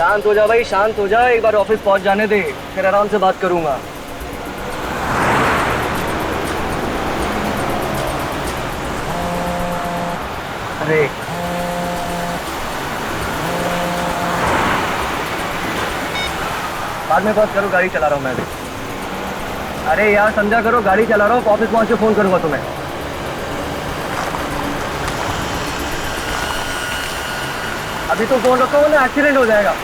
शांत हो जा भाई, शांत हो जा। एक बार ऑफिस पहुंच जाने दे, फिर आराम से बात करूंगा। अरे बाद में बात करो, गाड़ी चला रहा हूँ मैं अभी। अरे यार समझा करो, गाड़ी चला रहा हूँ, ऑफिस पहुंच के फोन करूंगा तुम्हें। अभी तो फोन रखो ना, एक्सीडेंट हो जाएगा।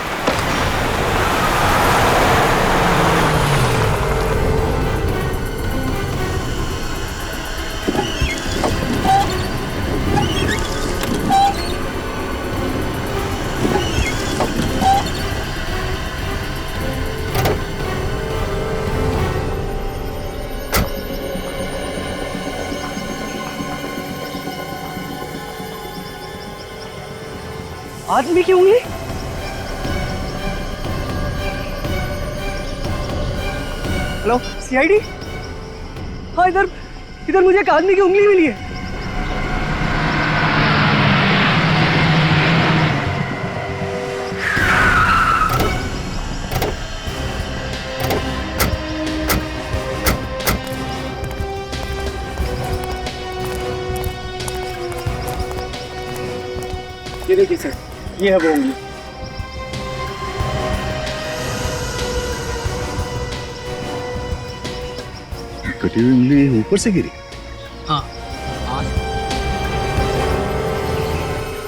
आदमी की उंगली? Hello CID? हाँ इधर इधर मुझे एक आदमी की उंगली मिली है। ये देखिए सर, ये है वो उंगली। कटी हुई उंगली ऊपर से गिरी? हाँ।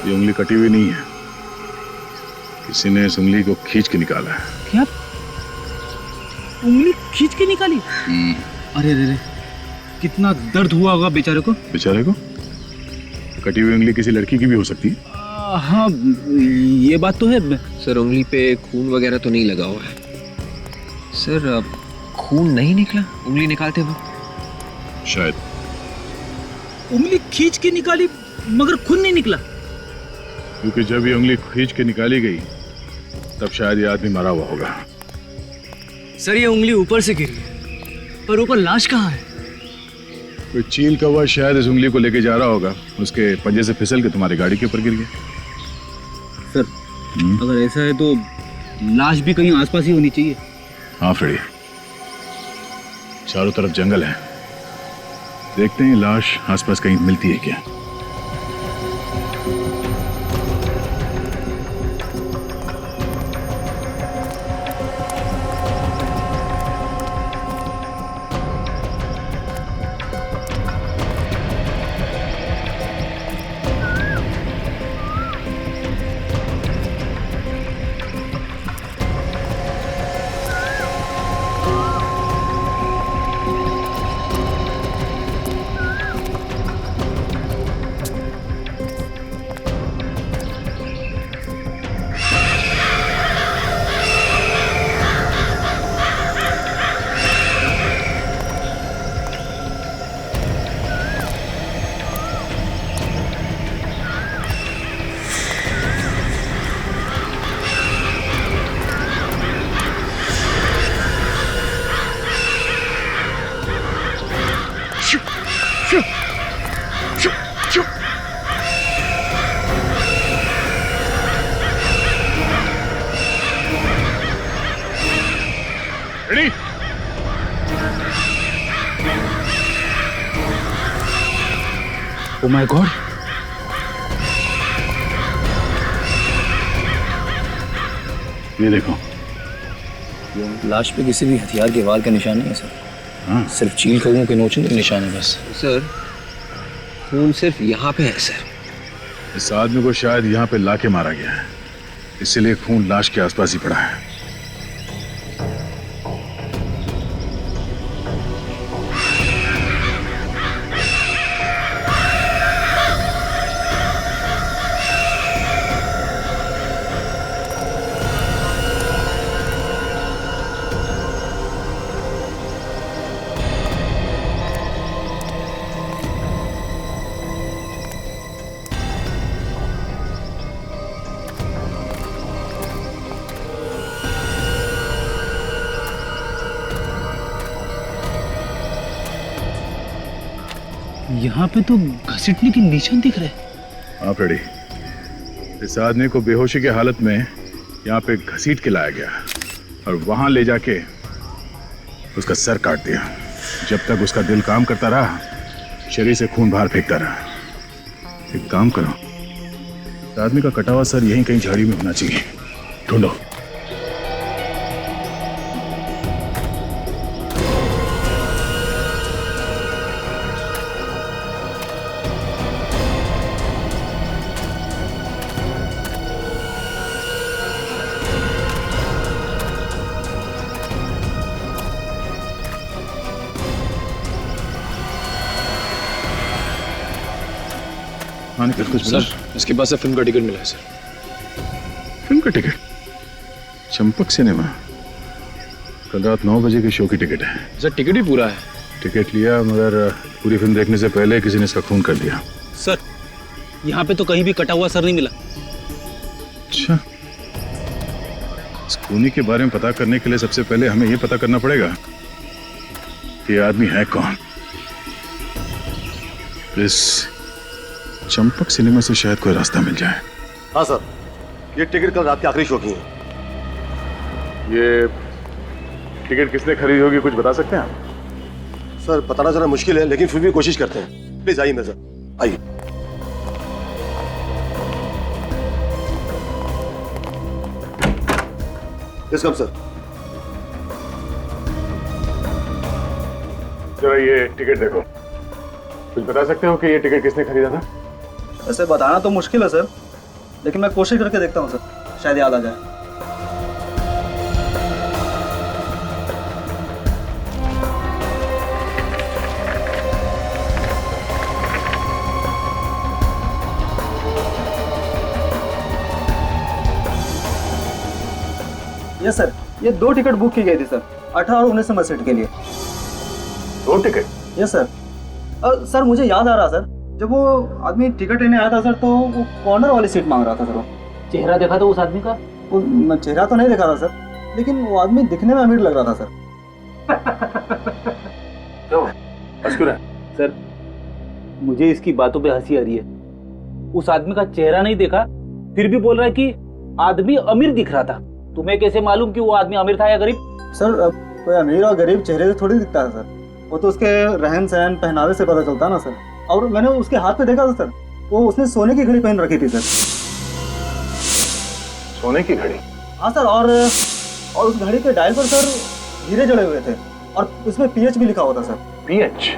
ये उंगली कटी हुई नहीं है, किसी ने इस उंगली को खींच के निकाला है। क्या? उंगली खींच के निकाली? अरे रे रे, कितना दर्द हुआ होगा बेचारे को। बेचारे को? कटी हुई उंगली किसी लड़की की भी हो सकती है। हाँ ये बात तो है। सर उंगली पे खून वगैरह तो नहीं लगा हुआ है। सर खून नहीं निकला उंगली निकालते वक्त? शायद। उंगली खींच के निकाली मगर खून नहीं निकला? क्योंकि जब ये उंगली खींच के निकाली गई तब शायद ये आदमी मरा हुआ होगा। सर ये उंगली ऊपर से गिरी है, पर ऊपर लाश कहाँ है? कोई चील कौवा शायद इस उंगली को लेके जा रहा होगा, उसके पंजे से फिसल के तुम्हारी गाड़ी के ऊपर गिर गया। सर अगर ऐसा है तो लाश भी कहीं आसपास ही होनी चाहिए। हाँ फ्रेडी, चारों तरफ जंगल है, देखते हैं लाश आसपास कहीं मिलती है क्या। रेडी? ओह माय गॉड, ये देखो। लाश पे किसी भी हथियार के वार का निशान नहीं है सर। हाँ। सिर्फ चील कौवों के नोचने के निशान है बस। सर खून सिर्फ यहाँ पे है सर। इस आदमी को शायद यहाँ पे लाके मारा गया है, इसीलिए खून लाश के आसपास ही पड़ा है। यहाँ पे तो घसीटने के निशान दिख रहे हैं। हाँ फ्रेडी, इस आदमी को बेहोशी की हालत में यहाँ पे घसीट के लाया गया और वहां ले जाके उसका सर काट दिया। जब तक उसका दिल काम करता रहा, शरीर से खून बाहर फेंकता रहा। एक काम करो, इस आदमी का कटा हुआ सर यहीं कहीं झाड़ी में होना चाहिए, ढूंढो। हाँ निकल, कुछ बोला? सर इसके पास से फिल्म का टिकट मिला है सर। फिल्म का टिकट? चंपक सिनेमा, कल रात 9 बजे के शो की टिकट है। सर टिकट भी पूरा है। टिकट लिया मगर पूरी फिल्म देखने से पहले किसी ने इसका खून कर दिया। सर यहाँ पे तो कहीं भी कटा हुआ सर नहीं मिला। अच्छा, इस खूनी के बारे में पता करने के लिए सबसे पहले हमें यह पता करना पड़ेगा कि ये आदमी है कौन। इस चंपक सिनेमा से शायद कोई रास्ता मिल जाए। हाँ सर, ये टिकट कल रात के आखिरी शो की है। ये टिकट किसने खरीदी होगी, कुछ बता सकते हैं आप? सर बताना जरा मुश्किल है, लेकिन फिर भी कोशिश करते हैं। प्लीज आइए मेरे साथ, आइए। Yes come sir. जरा ये टिकट देखो, कुछ बता सकते हो कि ये टिकट किसने खरीदा था? वैसे बताना तो मुश्किल है सर, लेकिन मैं कोशिश करके देखता हूँ सर, शायद याद आ जाए। यस सर, ये 2 टिकट बुक की गई थी सर, 18 और 19 नंबर सीट के लिए। 2 टिकट? Yes sir. सर मुझे याद आ रहा सर, जब वो आदमी टिकट लेने आया था सर, तो वो कॉर्नर वाली सीट मांग रहा था सर। वो चेहरा देखा था उस आदमी का? वो चेहरा तो नहीं देखा था सर, लेकिन वो आदमी दिखने में अमीर लग रहा था सर। सर मुझे इसकी बातों पे हंसी आ रही है। उस आदमी का चेहरा नहीं देखा, फिर भी बोल रहा है कि आदमी अमीर दिख रहा था। तुम्हें कैसे मालूम कि वो आदमी अमीर था या गरीब? सर कोई अमीर और गरीब चेहरे से थोड़ी दिखता है सर, वो तो उसके रहन सहन पहनावे से पता चलता है ना सर। और मैंने उसके हाथ पे देखा था सर, वो उसने सोने की घड़ी पहन रखी थी सर। सोने की घड़ी? हाँ सर, और उस घड़ी के डायल पर सर हीरे जड़े हुए थे और उसमें पीएच भी लिखा हुआ था सर। पीएच?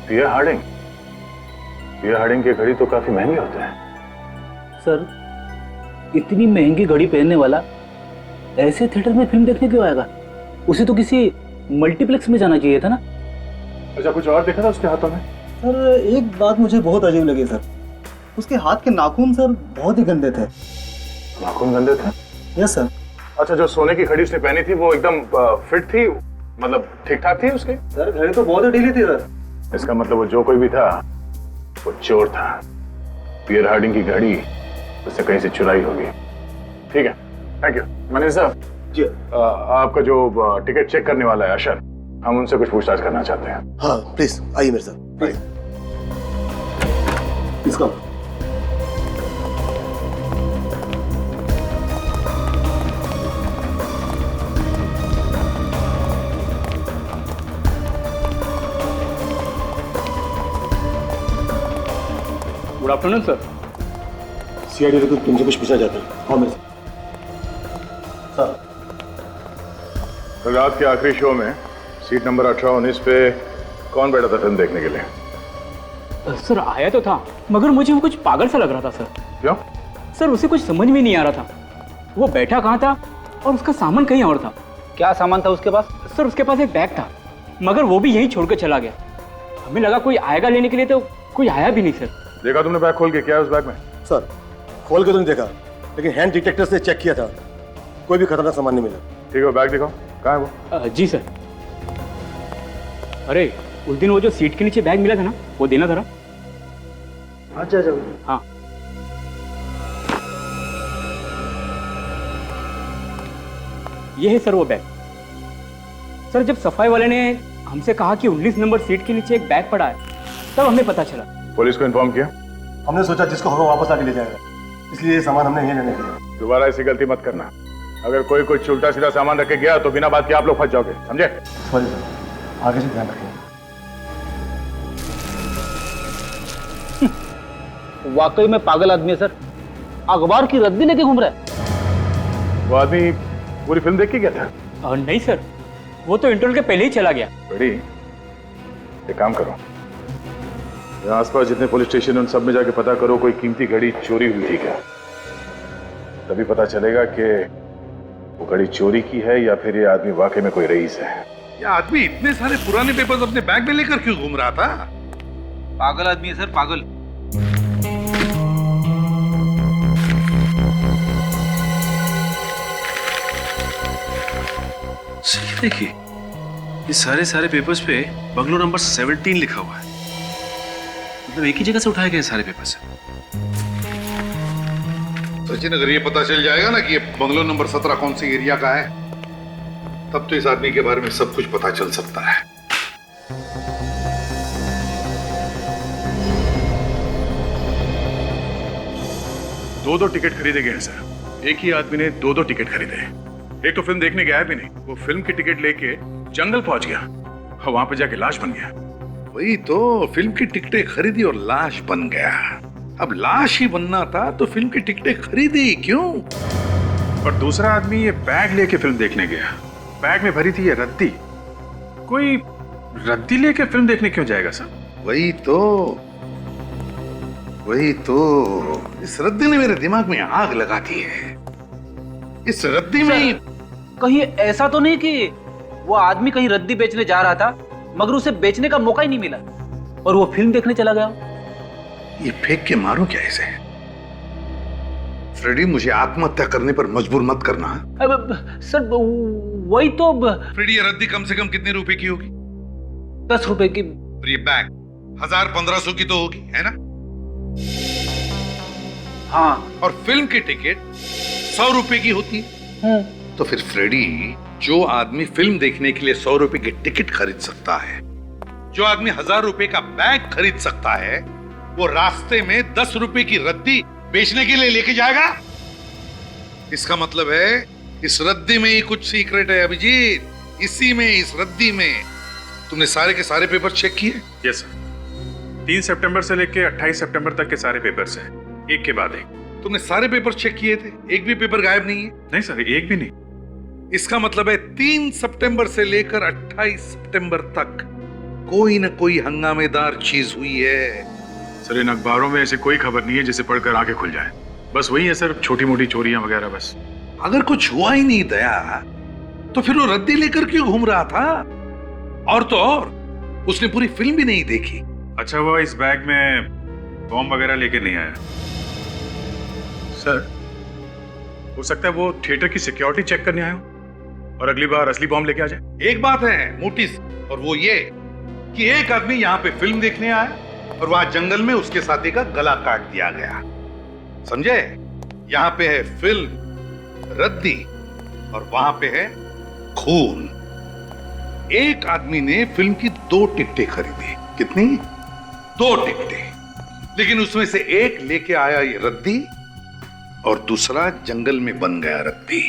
पियर हार्डिंग? पियर हार्डिंग की घड़ी तो काफी महंगी होते हैं। सर इतनी महंगी घड़ी पहनने वाला ऐसे थिएटर में फिल्म देखने क्यों आएगा? उसे तो किसी मल्टीप्लेक्स में जाना चाहिए था ना। अच्छा, कुछ और देखा था उसके हाथों में? सर एक बात मुझे बहुत अजीब लगी सर, उसके हाथ के नाखून सर बहुत ही गंदे थे। नाखून गंदे थे? Yes sir. अच्छा, जो सोने की घड़ी उसने पहनी थी वो एकदम फिट थी, मतलब ठीक ठाक थी उसकी? सर घड़ी तो बहुत ही ढीली थी सर। इसका मतलब वो जो कोई भी था वो चोर था। पियर हार्डिंग की घड़ी उससे कहीं से चुराई होगी। ठीक है, थैंक यू। मैनेजर साहब जी, आपका जो टिकट चेक करने वाला है अशर, हम उनसे कुछ पूछताछ करना चाहते हैं। हाँ प्लीज आइए मेरे साथ, प्लीज। इसका गुड आफ्टरनून सर। सीआईडी को तुमसे कुछ पूछना चाहता हूँ। हाँ मेरे साथ सर। कल रात के आखिरी शो में सीट नंबर 18-19 पे कौन बैठा था फिल्म देखने के लिए? सर आया तो था, मगर मुझे वो कुछ पागल सा लग रहा था सर। क्यों? सर उसे कुछ समझ में नहीं आ रहा था, वो बैठा कहाँ था और उसका सामान कहीं और था। क्या सामान था उसके पास? सर उसके पास एक बैग था, मगर वो भी यहीं छोड़कर चला गया। हमें लगा कोई आएगा लेने के लिए, तो कोई आया भी नहीं सर। देखा तुमने बैग खोल के? क्या है उस बैग में? सर खोल के तो नहीं देखा, लेकिन हैंड डिटेक्टर से चेक किया था, कोई भी खतरनाक सामान नहीं मिला। ठीक है, बैग दिखाओ, कहाँ है वो? जी सर। अरे उस दिन वो जो सीट के नीचे बैग मिला था ना, वो देना जरा। अच्छा अच्छा। हाँ ये है सर वो बैग। सर जब सफाई वाले ने हमसे कहा कि 19 नंबर सीट के नीचे एक बैग पड़ा है, तब हमें पता चला। पुलिस को इन्फॉर्म किया? हमने सोचा जिसको होगा वापस आके ले जाएगा, इसलिए ये सामान हमने यहीं लेने दिया। दोबारा ऐसी गलती मत करना। अगर कोई कुछ उल्टा सीधा सामान रख के गया तो बिना बात के आप लोग फंस जाओगे, समझे? सॉरी सर, आगे से ध्यान रखिए। वाकई में पागल आदमी है सर, अखबार की रद्दी लेके घूम रहा है। वो आदमी पूरी फिल्म देख के गया था? नहीं सर, वो तो इंटरवल के पहले ही चला गया। बड़ी एक काम करो, यहाँ आसपास जितने पुलिस स्टेशन उन सब में जाके पता करो कोई कीमती घड़ी चोरी हुई थी क्या। तभी पता चलेगा कि वो घड़ी चोरी की है या फिर ये आदमी वाकई में कोई रईस है। ये आदमी इतने सारे पुराने पेपर्स अपने बैग में लेकर क्यों घूम रहा था? पागल आदमी है सर, पागल। सही देखिए, ये सारे पेपर्स पे बंगलो नंबर 17 लिखा हुआ है। मतलब एक ही जगह से उठाए गए सारे पेपर्स। सचिन, अगर ये पता चल जाएगा ना कि ये बंगलो नंबर 17 कौन सी एरिया का है, तब तो इस आदमी के बारे में सब कुछ पता चल सकता है। दो टिकट खरीदे गए हैं सर। एक ही आदमी ने दो टिकट खरीदे हैं। एक तो फिल्म देखने गया भी नहीं, वो फिल्म की टिकट लेके जंगल पहुंच गया और वहां पे जाके लाश बन गया। वही तो, फिल्म की टिकटें खरीदी और लाश बन गया। अब लाश ही बनना था तो फिल्म की टिकटें खरीदी क्यों? और दूसरा आदमी ये बैग लेके फिल्म देखने गया। बैग में भरी थी ये रद्दी। कोई रद्दी लेके फिल्म देखने क्यों जाएगा सर? वही तो इस रद्दी ने मेरे दिमाग में आग लगा दी है। इस रद्दी में कहीं ऐसा तो नहीं कि वो आदमी कहीं रद्दी बेचने जा रहा था मगर उसे बेचने का मौका ही नहीं मिला और वो फिल्म देखने चला गया? ये फेंक के मारो क्या इसे? फ्रेडी, मुझे आत्महत्या करने पर मजबूर मत करना। अब सर वही तो। फ्रेडी, ये रद्दी कम से कम कितने रुपए की होगी? 10 रुपए की। और ये बैग 1000-1500 की तो होगी, है ना? हाँ। और फिल्म की टिकट 100 रुपए की होती है। तो फिर फ्रेडी, जो आदमी फिल्म देखने के लिए 100 रुपए की टिकट खरीद सकता है, जो आदमी 1000 रुपए का बैग खरीद सकता है, वो रास्ते में 10 रुपए की रद्दी बेचने के लिए लेके जाएगा? इसका मतलब है इस रद्दी में ही कुछ सीक्रेट है अभिजीत। इसी में, इस रद्दी में। तुमने सारे के सारे पेपर चेक किए? Yes sir. 3 सितंबर से लेके 28 सितंबर तक के सारे पेपर्स हैं, एक के बाद एक। तुमने सारे पेपर चेक किए थे? एक भी पेपर गायब नहीं है? नहीं सर, एक भी नहीं। इसका मतलब है 3 सितंबर से लेकर 28 सितंबर तक कोई न कोई हंगामेदार चीज हुई है। सर, इन अखबारों में ऐसी कोई खबर नहीं है जिसे पढ़कर आंखें खुल जाए। बस वही है सर, छोटी मोटी चोरियां वगैरह बस। अगर कुछ हुआ ही नहीं दया, तो फिर वो रद्दी लेकर क्यों घूम रहा था? और तो और, उसने पूरी फिल्म भी नहीं देखी। अच्छा, वो इस बैग में बॉम्ब वगैरह लेके नहीं आया सर? हो सकता है वो थिएटर की सिक्योरिटी चेक करने आया हो और अगली बार असली बॉम्ब लेके आ जाए। एक बात है मोटी, और वो ये कि एक आदमी यहाँ पे फिल्म देखने आया और वहां जंगल में उसके साथी का गला काट दिया गया। समझे? यहाँ पे है फिल्म, रद्दी, और वहां पे है खून। एक आदमी ने फिल्म की 2 टिकटें खरीदी। कितनी? 2 टिकटें। लेकिन उसमें से एक लेके आया ये रद्दी और दूसरा जंगल में बन गया रद्दी।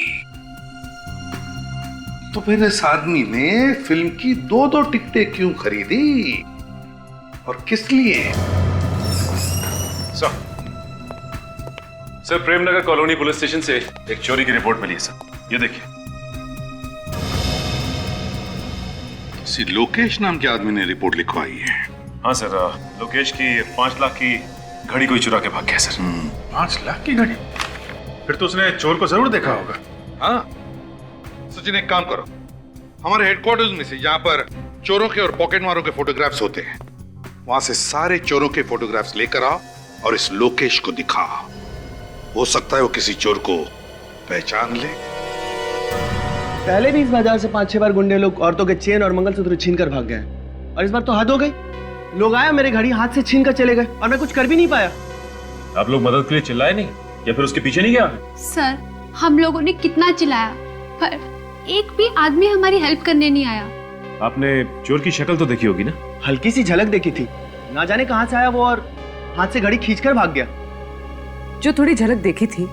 तो फिर इस आदमी ने फिल्म की 2 टिकटें क्यों खरीदी और किस लिए? Sir, Premnagar colony police station से एक चोरी की रिपोर्ट मिली है सर। ये देखिए। किसी लोकेश नाम के आदमी ने रिपोर्ट लिखवाई है। हाँ सर, लोकेश की 5 लाख की घड़ी कोई चुरा के भाग गया सर। 5 लाख की घड़ी? फिर तो उसने चोर को जरूर देखा होगा। हाँ सचिन, एक काम करो, हमारे हेडक्वार्टर्स में से जहां पर चोरों के और पॉकेट मारों के फोटोग्राफ्स होते हैं, वहां से सारे चोरों के फोटोग्राफ्स लेकर आओ और इस लोकेश को दिखाओ। हो सकता है वो किसी चोर को पहचान ले। पहले भी इस बाजार से 5-6 बार गुंडे लोग औरतों के चेन और मंगलसूत्र छीन कर भाग गए, और इस बार तो हद हो गई। लोग आए, मेरे घड़ी हाथ से छीन कर चले गए और मैं कुछ कर भी नहीं पाया। आप लोग मदद के लिए चिल्लाए नहीं या फिर उसके पीछे नहीं गया? सर, हम लोगों ने कितना चिल्लाया पर एक भी आदमी हमारी हेल्प करने नहीं आया। आपने चोर की शक्ल तो देखी होगी ना? हल्की सी झलक देखी थी, ना जाने कहां से आया वो और हाथ से घड़ी खींचकर भाग गया। जो थोड़ी झलक देखी थी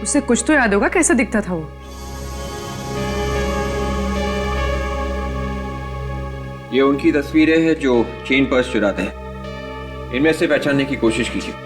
उसे कुछ तो याद होगा कैसा दिखता था वो। ये उनकी तस्वीरें हैं जो चेन पर्स चुराते हैं। इनमें से पहचानने की कोशिश कीजिए।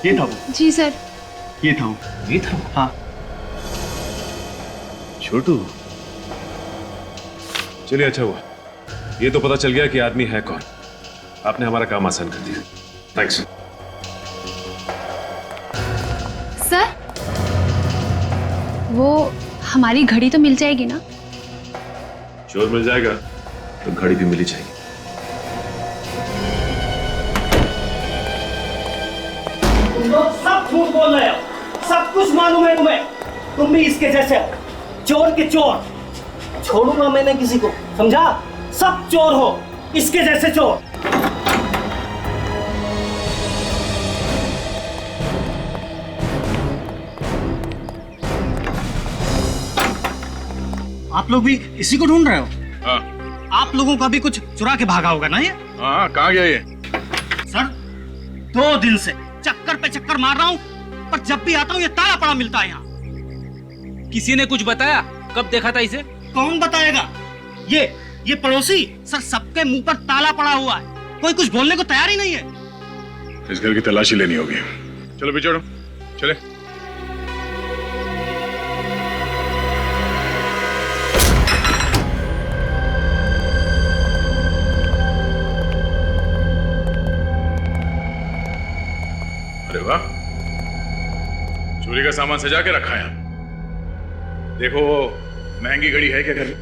ये था वो। जी सर। ये था वो। ये था। हाँ। छोटू, चलिए अच्छा हुआ, ये तो पता चल गया कि आदमी है कौन। आपने हमारा काम आसान कर दिया। थैंक्स। सर वो हमारी घड़ी तो मिल जाएगी ना? चोर मिल जाएगा तो घड़ी भी मिली जाएगी। तुम लोग सब झूठ बोल रहे हो, सब कुछ मालूम है तुम्हें। तुम भी इसके जैसे हो, चोर के चोर। छोड़ूंगा मैंने किसी को, समझा? सब चोर हो, इसके जैसे चोर। आप लोग भी इसी को ढूंढ रहे हो? हाँ आप लोगों का भी कुछ चुरा के भागा होगा ना ये? हाँ, कहाँ गया ये? सर 2 दिन से चक्कर पे चक्कर मार रहा हूँ, पर जब भी आता हूँ ये ताला पड़ा मिलता है यहाँ। किसी ने कुछ बताया? कब देखा था इसे? कौन बताएगा? ये पड़ोसी। सर सबके मुंह पर ताला पड़ा हुआ है, कोई कुछ बोलने को तैयार ही नहीं है। इस घर की तलाशी लेनी होगी। चलो बिछोड़ो, चले। अरे वाह, चोरी का सामान सजा के रखा है। देखो वो महंगी घड़ी है क्या घर में?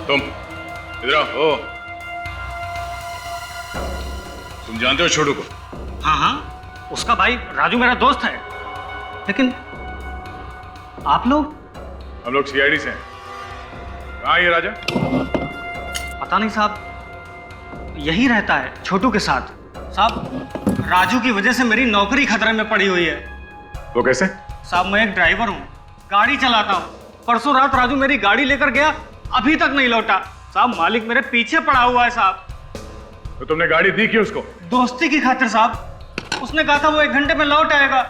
तुम इधर आओ। तुम जानते हो छोटू को? हाँ, उसका भाई राजू मेरा दोस्त है। लेकिन आप लोग? हम लोग सीआईडी से हैं। कहाँ है ये राजा? पता नहीं साहब, यही रहता है छोटू के साथ। साहब राजू की वजह से मेरी नौकरी खतरे में पड़ी हुई है। वो कैसे? साहब मैं एक ड्राइवर हूँ, गाड़ी चलाता हूँ। परसों रात राजू मेरी गाड़ी लेकर गया, अभी तक नहीं लौटा। साहब मालिक मेरे पीछे पड़ा हुआ है साहब। तो तुमने गाड़ी दी क्यों उसको? दोस्ती की खातिर साहब। उसने कहा था वो 1 घंटे में लौट आएगा।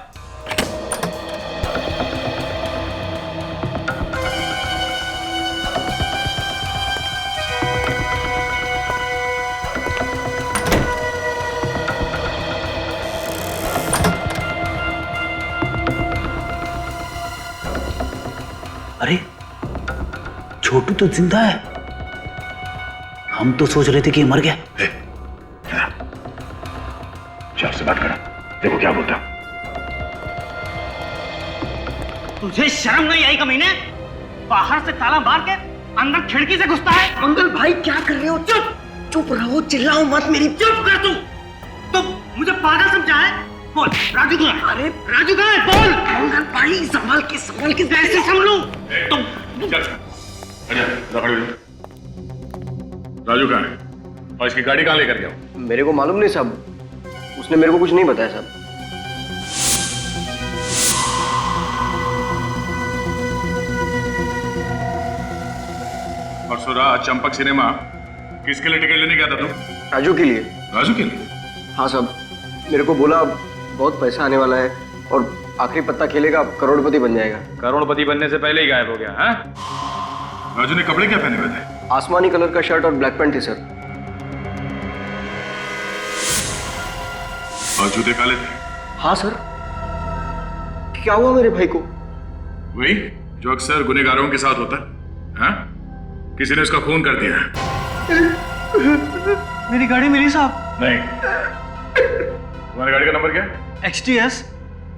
अरे छोटू तो जिंदा है। हम तो सोच रहे थे कि ये मर गया। शाह से बात करो, देखो क्या बोलता। तुझे शर्म नहीं आई कमीने? बाहर से ताला मार के अंदर खिड़की से घुसता है। मंगल भाई क्या कर रहे हो? चुप चुप रहो, चिल्लाओ मत। मेरी चुप कर तू। तुम मुझे पागल समझा है? बोल राजू कहाँ है? अरे राजू कहाँ है? बोल। मंगल भाई संभाल के कैसे संभलूं? तुम राजू कहाँ है और इसकी गाड़ी कहाँ लेकर गया? मेरे को मालूम नहीं साहब, उसने मेरे को कुछ नहीं बताया साहब। परसों रात चंपक सिनेमा किसके लिए टिकट लेने गया था तुम? राजू के लिए। राजू के लिए? हाँ साहब, मेरे को बोला बहुत पैसा आने वाला है और आखिरी पत्ता खेलेगा करोड़पति बन जाएगा। करोड़पति बनने से पहले ही गायब हो गया है। राजू ने कपड़े क्या पहने हुए थे? आसमानी कलर का शर्ट और ब्लैक पैंट थी सर। और जूते काले थे? हाँ सर। क्या हुआ मेरे भाई को? वही जो अक्सर गुनहगारों के साथ होता है। हाँ? किसी ने उसका खून कर दिया। मेरी गाड़ी मिली साहब? नहीं। तुम्हारी गाड़ी का नंबर क्या है? XTS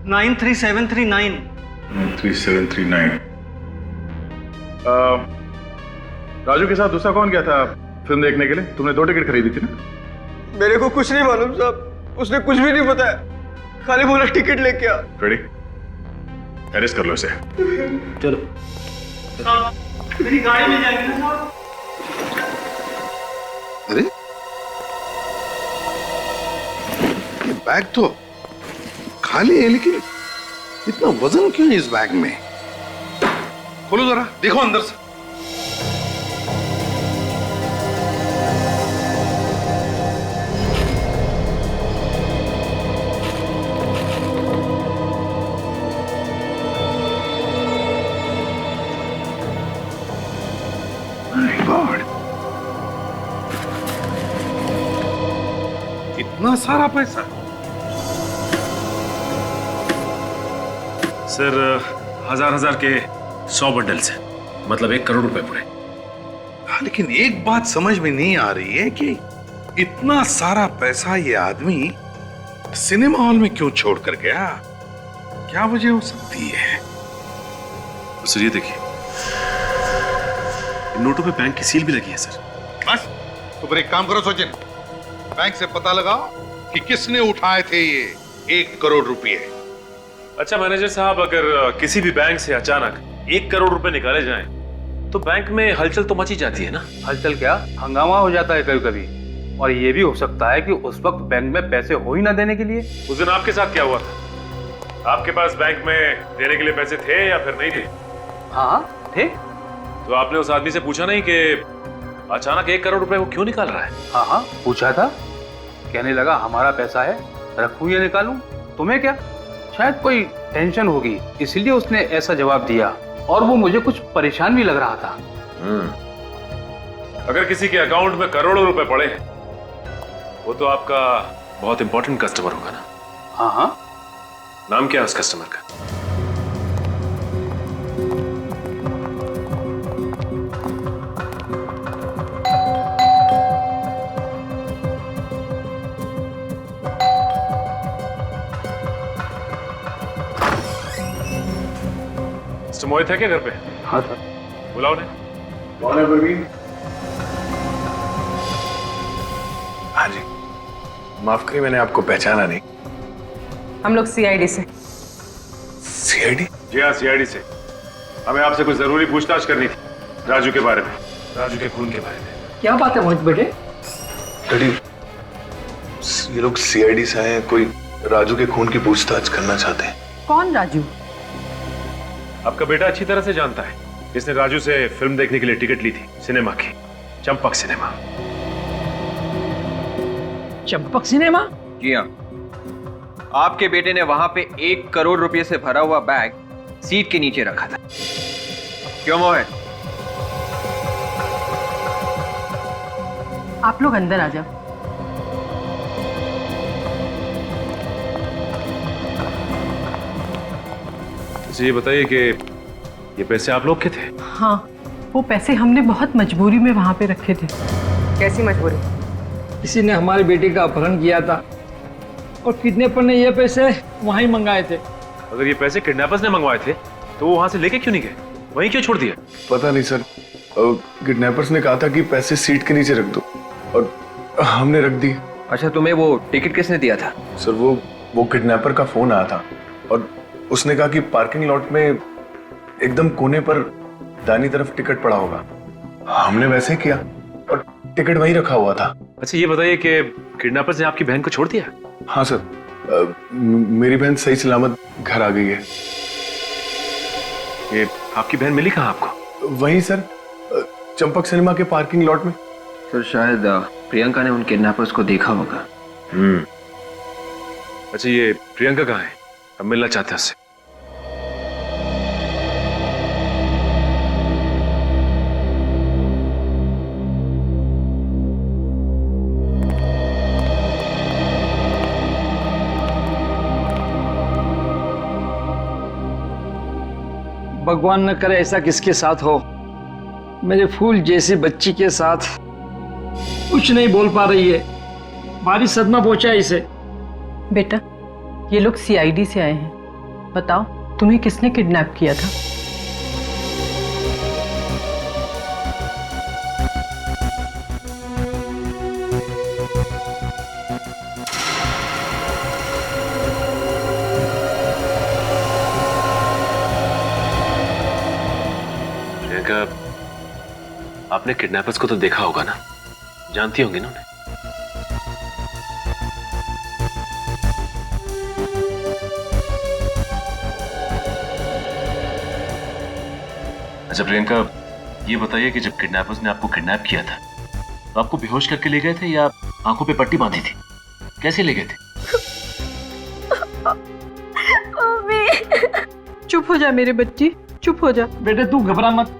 93739। 93739। राजू के साथ दूसरा कौन गया था फिल्म देखने के लिए? तुमने 2 टिकट खरीदी थी ना? मेरे को कुछ नहीं मालूम साहब, उसने कुछ भी नहीं बताया, खाली बोला टिकट लेके आ। रेडी? अरेस्ट कर लो इसे। चलो। मेरी गाड़ी में जाएगी ना साहब? अरे ये बैग तो खाली है, लेकिन इतना वजन क्यों है इस बैग में? खोलो जरा, देखो अंदर से। My God, इतना सारा पैसा? सर 1000 के 100 बंडल्स हैं, मतलब 1 करोड़ रुपए पूरे। हाँ, लेकिन एक बात समझ में नहीं आ रही है कि इतना सारा पैसा ये आदमी सिनेमा हॉल में क्यों छोड़ कर गया? क्या वजह हो सकती है? सर ये देखिए, इन नोटों पे बैंक की सील भी लगी है सर। बस तो फिर एक काम करो सचिन, बैंक से पता लगाओ कि किसने उठाए थे ये 1 करोड़ रुपए। अच्छा मैनेजर साहब, अगर किसी भी बैंक से अचानक 1 करोड़ रुपए निकाले जाएं, तो बैंक में हलचल तो मची जाती है ना? हलचल क्या, हंगामा हो जाता है कभी कभी। और ये भी हो सकता है कि उस वक्त बैंक में पैसे हो ही ना देने के लिए। उस दिन आपके साथ क्या हुआ था? आपके पास बैंक में देने के लिए पैसे थे या फिर नहीं थे? हाँ थे। तो आपने उस आदमी से पूछा नहीं कि अचानक 1 करोड़ रुपए वो क्यों निकाल रहा है? हाँ पूछा था। कहने लगा हमारा पैसा है, रखूं या निकालूं, तुम्हें क्या? शायद कोई टेंशन होगी इसलिए उसने ऐसा जवाब दिया, और वो मुझे कुछ परेशान भी लग रहा था। अगर किसी के अकाउंट में करोड़ों रुपए पड़े हैं, वो तो आपका बहुत इंपॉर्टेंट कस्टमर होगा ना? हाँ। नाम क्या है उस कस्टमर का? मिस्टर मोहित है क्या घर पे? हाँ सर। बुलाओ ने। कौन है प्रवीण? हाँ जी, माफ करिए मैंने आपको पहचाना नहीं। हम लोग सीआईडी से। सीआईडी? जी हाँ, सीआईडी से। हमें आपसे कुछ जरूरी पूछताछ करनी थी, राजू के बारे में, राजू के खून के बारे में। क्या बात है मोहित बेटे? डैडी, ये लोग सीआईडी से आए हैं, कोई राजू के खून की पूछताछ करना चाहते हैं। कौन राजू? आपका बेटा अच्छी तरह से जानता है, इसने राजू से फिल्म देखने के लिए टिकट ली थी, सिनेमा की, चंपक सिनेमा। चंपक सिनेमा? जी हाँ, आपके बेटे ने वहां पे 1 करोड़ रुपए से भरा हुआ बैग सीट के नीचे रखा था। क्यों मोहित? आप लोग अंदर आ जाओ। ये बताइए कि ये पैसे आप लोग के थे? हाँ, वो पैसे हमने बहुत मजबूरी में वहाँ पे रखे थे। कैसी मजबूरी? किसी ने हमारे बेटे का अपहरण किया था और किडनैपर ने ये पैसे वहीं मंगाए थे। अगर ये पैसे किडनैपर्स ने मंगवाए थे तो वो वहां से लेके क्यों नहीं गए, वहीं क्यों छोड़ दिए? पता नहीं सर, किडनैपर्स ने कहा था कि पैसे सीट के नीचे रख दो और हमने रख दिए। अच्छा, तुम्हें वो टिकट किसने दिया था? सर वो किडनैपर का फोन आया था और उसने कहा कि पार्किंग लॉट में एकदम कोने पर दाहिनी तरफ टिकट पड़ा होगा। हमने वैसे किया और टिकट वहीं रखा हुआ था। अच्छा ये बताइए कि किडनैपर्स ने आपकी बहन को छोड़ दिया? हाँ सर, मेरी बहन सही सलामत घर आ गई है। ये आपकी बहन मिली कहाँ आपको? वहीं सर, चंपक सिनेमा के पार्किंग लॉट में। सर शायद प्रियंका ने उन किडनैपर्स को देखा होगा। अच्छा ये प्रियंका कहाँ है? हम मिलना चाहते हैं उससे। भगवान न करे ऐसा किसके साथ हो। मेरे फूल जैसी बच्ची के साथ कुछ नहीं बोल पा रही है, भारी सदमा पहुंचा इसे। बेटा, ये लोग सीआईडी से आए हैं। बताओ, तुम्हें किसने किडनैप किया था? प्रियंका, आपने किडनैपर्स को तो देखा होगा ना, जानती होंगी ना उन्हें? अच्छा प्रियंका, ये बताइए कि जब किडनैपर्स ने आपको किडनैप किया था तो आपको बेहोश करके ले गए थे या आंखों पे पट्टी बांधी थी? कैसे ले गए थे? चुप हो जा मेरे बच्ची, चुप हो जा। बेटे तू घबरा मत,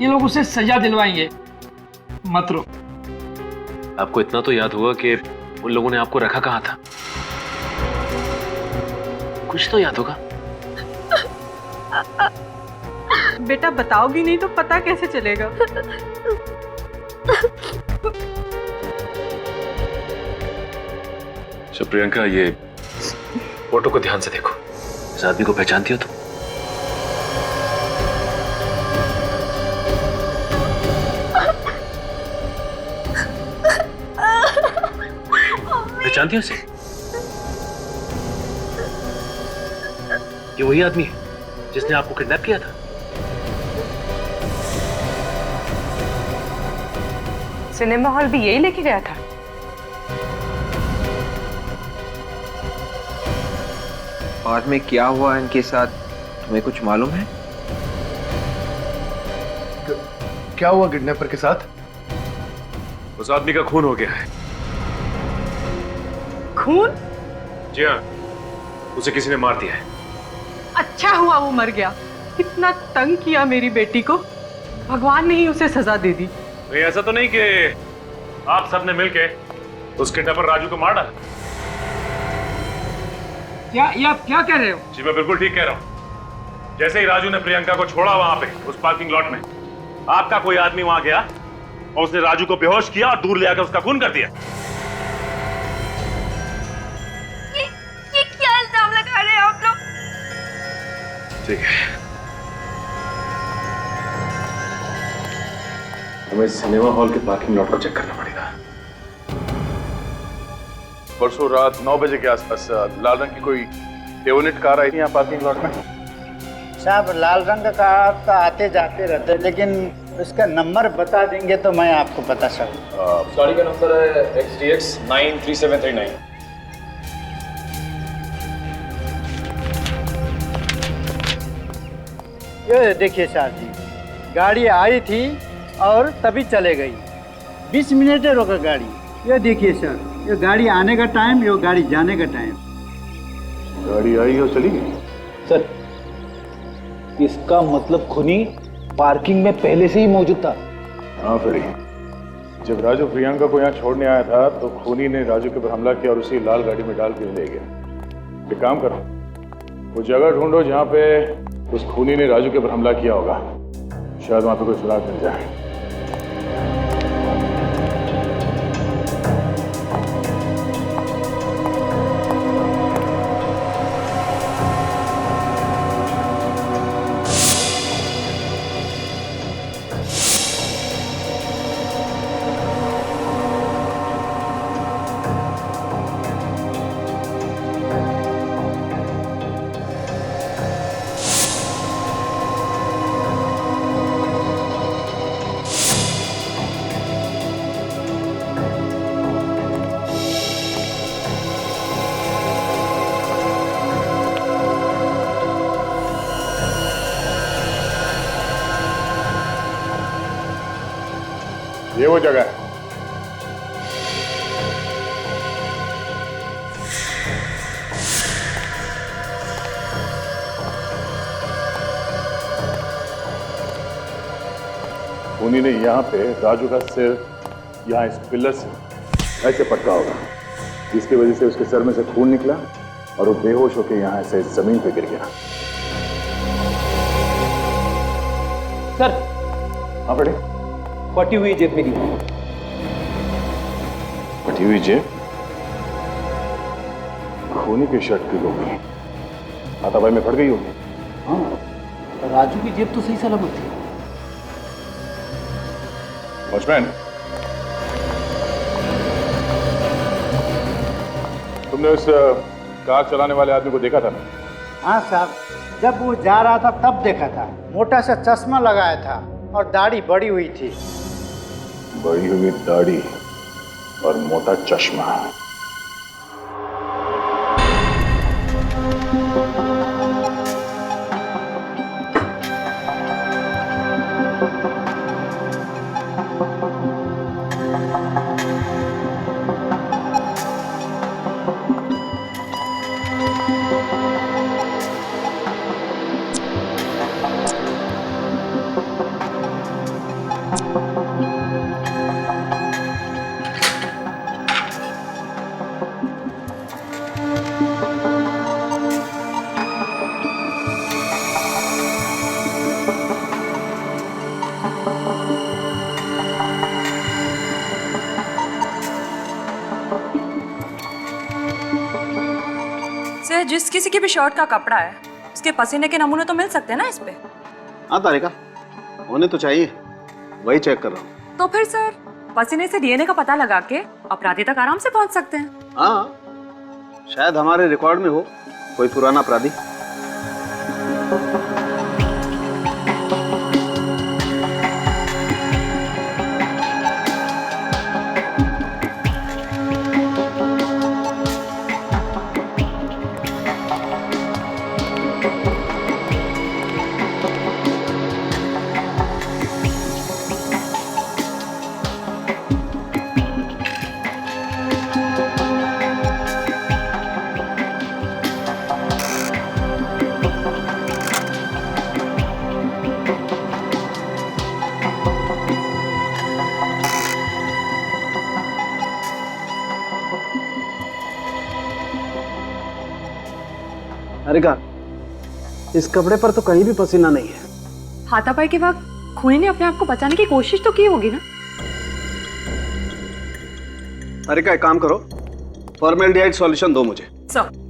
ये लोग उसे सजा दिलवाएंगे, मत रो। आपको इतना तो याद होगा कि उन लोगों ने आपको रखा कहाँ था? कुछ तो याद होगा। बेटा बताओगी नहीं तो पता कैसे चलेगा? अच्छा प्रियंका, ये फोटो को ध्यान से देखो। इस आदमी को पहचानती हो तुम? पहचानती हो इसे? ये वही आदमी है जिसने आपको किडनैप किया था? सिनेमा हॉल भी यही लेके गया था। बाद में क्या हुआ इनके साथ, तुम्हें कुछ मालूम है? क्या हुआ किडनैपर के साथ? उस आदमी का खून हो गया है। खून? जी हाँ, उसे किसी ने मार दिया है। अच्छा हुआ वो मर गया। इतना तंग किया मेरी बेटी को, भगवान ने ही उसे सजा दे दी। नहीं, ऐसा तो नहीं कि आप सबने मिलके उस किडनैपर राजू को मार डाला? क्या ये आप क्या कह रहे हो? जी मैं बिल्कुल ठीक कह रहा हूँ। जैसे ही राजू ने प्रियंका को छोड़ा वहां पे उस पार्किंग लॉट में, आपका कोई आदमी वहां गया और उसने राजू को बेहोश किया और दूर ले आकर उसका खून कर दिया। ये क्या इल्जाम लगा रहे हैं आप लोग? ठीक है, हमें सिनेमा हॉल के पार्किंग लॉट को चेक करना पड़ेगा। परसों रात 9 बजे के आसपास लाल रंग की कोई डेवोनेट कार आई थी यहाँ पार्किंग लॉट में। साहब लाल रंग का कार तो आते जाते रहते, लेकिन उसका नंबर बता देंगे तो मैं आपको बता सकूँ। गाड़ी का नंबर है XDX 93739। ये देखिए साहब जी, गाड़ी आई थी और तभी चले गई। 20 मिनट रोका गाड़ी। ये देखिए सर, ये गाड़ी आने का टाइम, ये गाड़ी जाने का टाइम। गाड़ी आई और चली गई। सर, इसका मतलब खूनी पार्किंग में पहले से ही मौजूद था। हाँ फ्रेडी, जब राजू प्रियंका को यहाँ छोड़ने आया था तो खूनी ने राजू के ऊपर हमला किया और उसी लाल गाड़ी में डाल के ले गया। एक काम करो, वो जगह ढूंढो जहाँ पे उस खूनी ने राजू के ऊपर हमला किया होगा। शायद वहाँ पे कोई सुराग मिल जाए। ये वो जगह है। खूनी ने यहाँ पे राजू का सिर यहाँ इस पिलर से ऐसे पटका होगा, जिसकी वजह से उसके सर में से खून निकला और वो बेहोश होकर यहाँ ऐसे जमीन पे गिर गया। सर, हाँ बेटे, फटी हुई जेब मेरी। फटी हुई जेब? खूनी की शर्ट की होगी, हाथापाई में फट गई होगी। हाँ, राजू की जेब तो सही सलामत थी। वॉचमैन, तुमने उस कार चलाने वाले आदमी को देखा था ना? हाँ साहब, जब वो जा रहा था तब देखा था। मोटा सा चश्मा लगाया था और दाढ़ी बड़ी हुई थी। बड़ी हुई दाढ़ी और मोटा चश्मा। सर, जिस किसी के भी शर्ट का कपड़ा है उसके पसीने के नमूने तो मिल सकते हैं ना इस पे? हाँ तारिका, होने तो चाहिए, वही चेक कर रहा हूँ। तो फिर सर पसीने से डीएनए का पता लगा के अपराधी तक आराम से पहुंच सकते हैं। हाँ, शायद हमारे रिकॉर्ड में हो कोई पुराना अपराधी। तारिका, इस कपड़े पर तो कहीं भी पसीना नहीं है। हाथापाई के वक्त खूनी ने अपने आप को बचाने की कोशिश तो की होगी ना? तारिका, एक काम करो, फॉर्मेल्डिहाइड सॉल्यूशन दो मुझे। सर,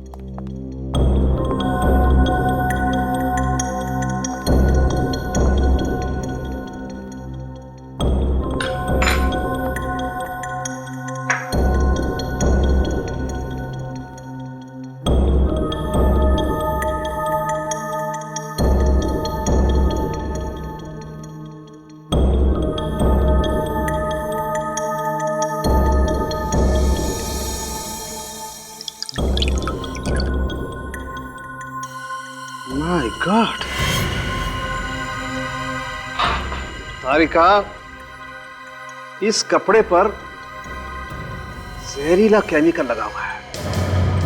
माय गॉड, तारिका, इस कपड़े पर जहरीला केमिकल लगा हुआ है।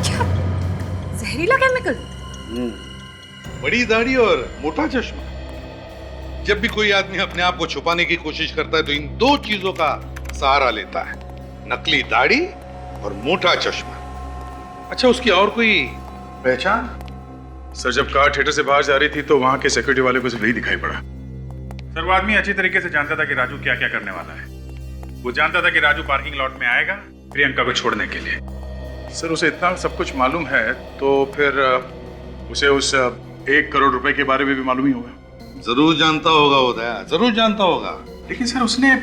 क्या? जहरीला केमिकल? बड़ी दाढ़ी और मोटा चश्मा। जब भी कोई आदमी अपने आप को छुपाने की कोशिश करता है तो इन दो चीजों का सहारा लेता है, नकली दाढ़ी और मोटा चश्मा। अच्छा, उसकी और कोई पहचान? सर, जब कार थिएटर से बाहर जा रही थी तो वहां के सिक्योरिटी वाले को सिर्फ यही दिखाई पड़ा। सर, वो आदमी अच्छी तरीके से जानता था कि राजू क्या क्या करने वाला है। वो जानता था कि राजू पार्किंग लॉट में आएगा प्रियंका को छोड़ने के लिए। सर, उसे इतना सब कुछ मालूम है तो फिर उसे उस 1 करोड़ रुपए के बारे में भी मालूम ही होगा। जरूर जानता होगा उदय, जरूर जानता होगा। लेकिन सर, उसने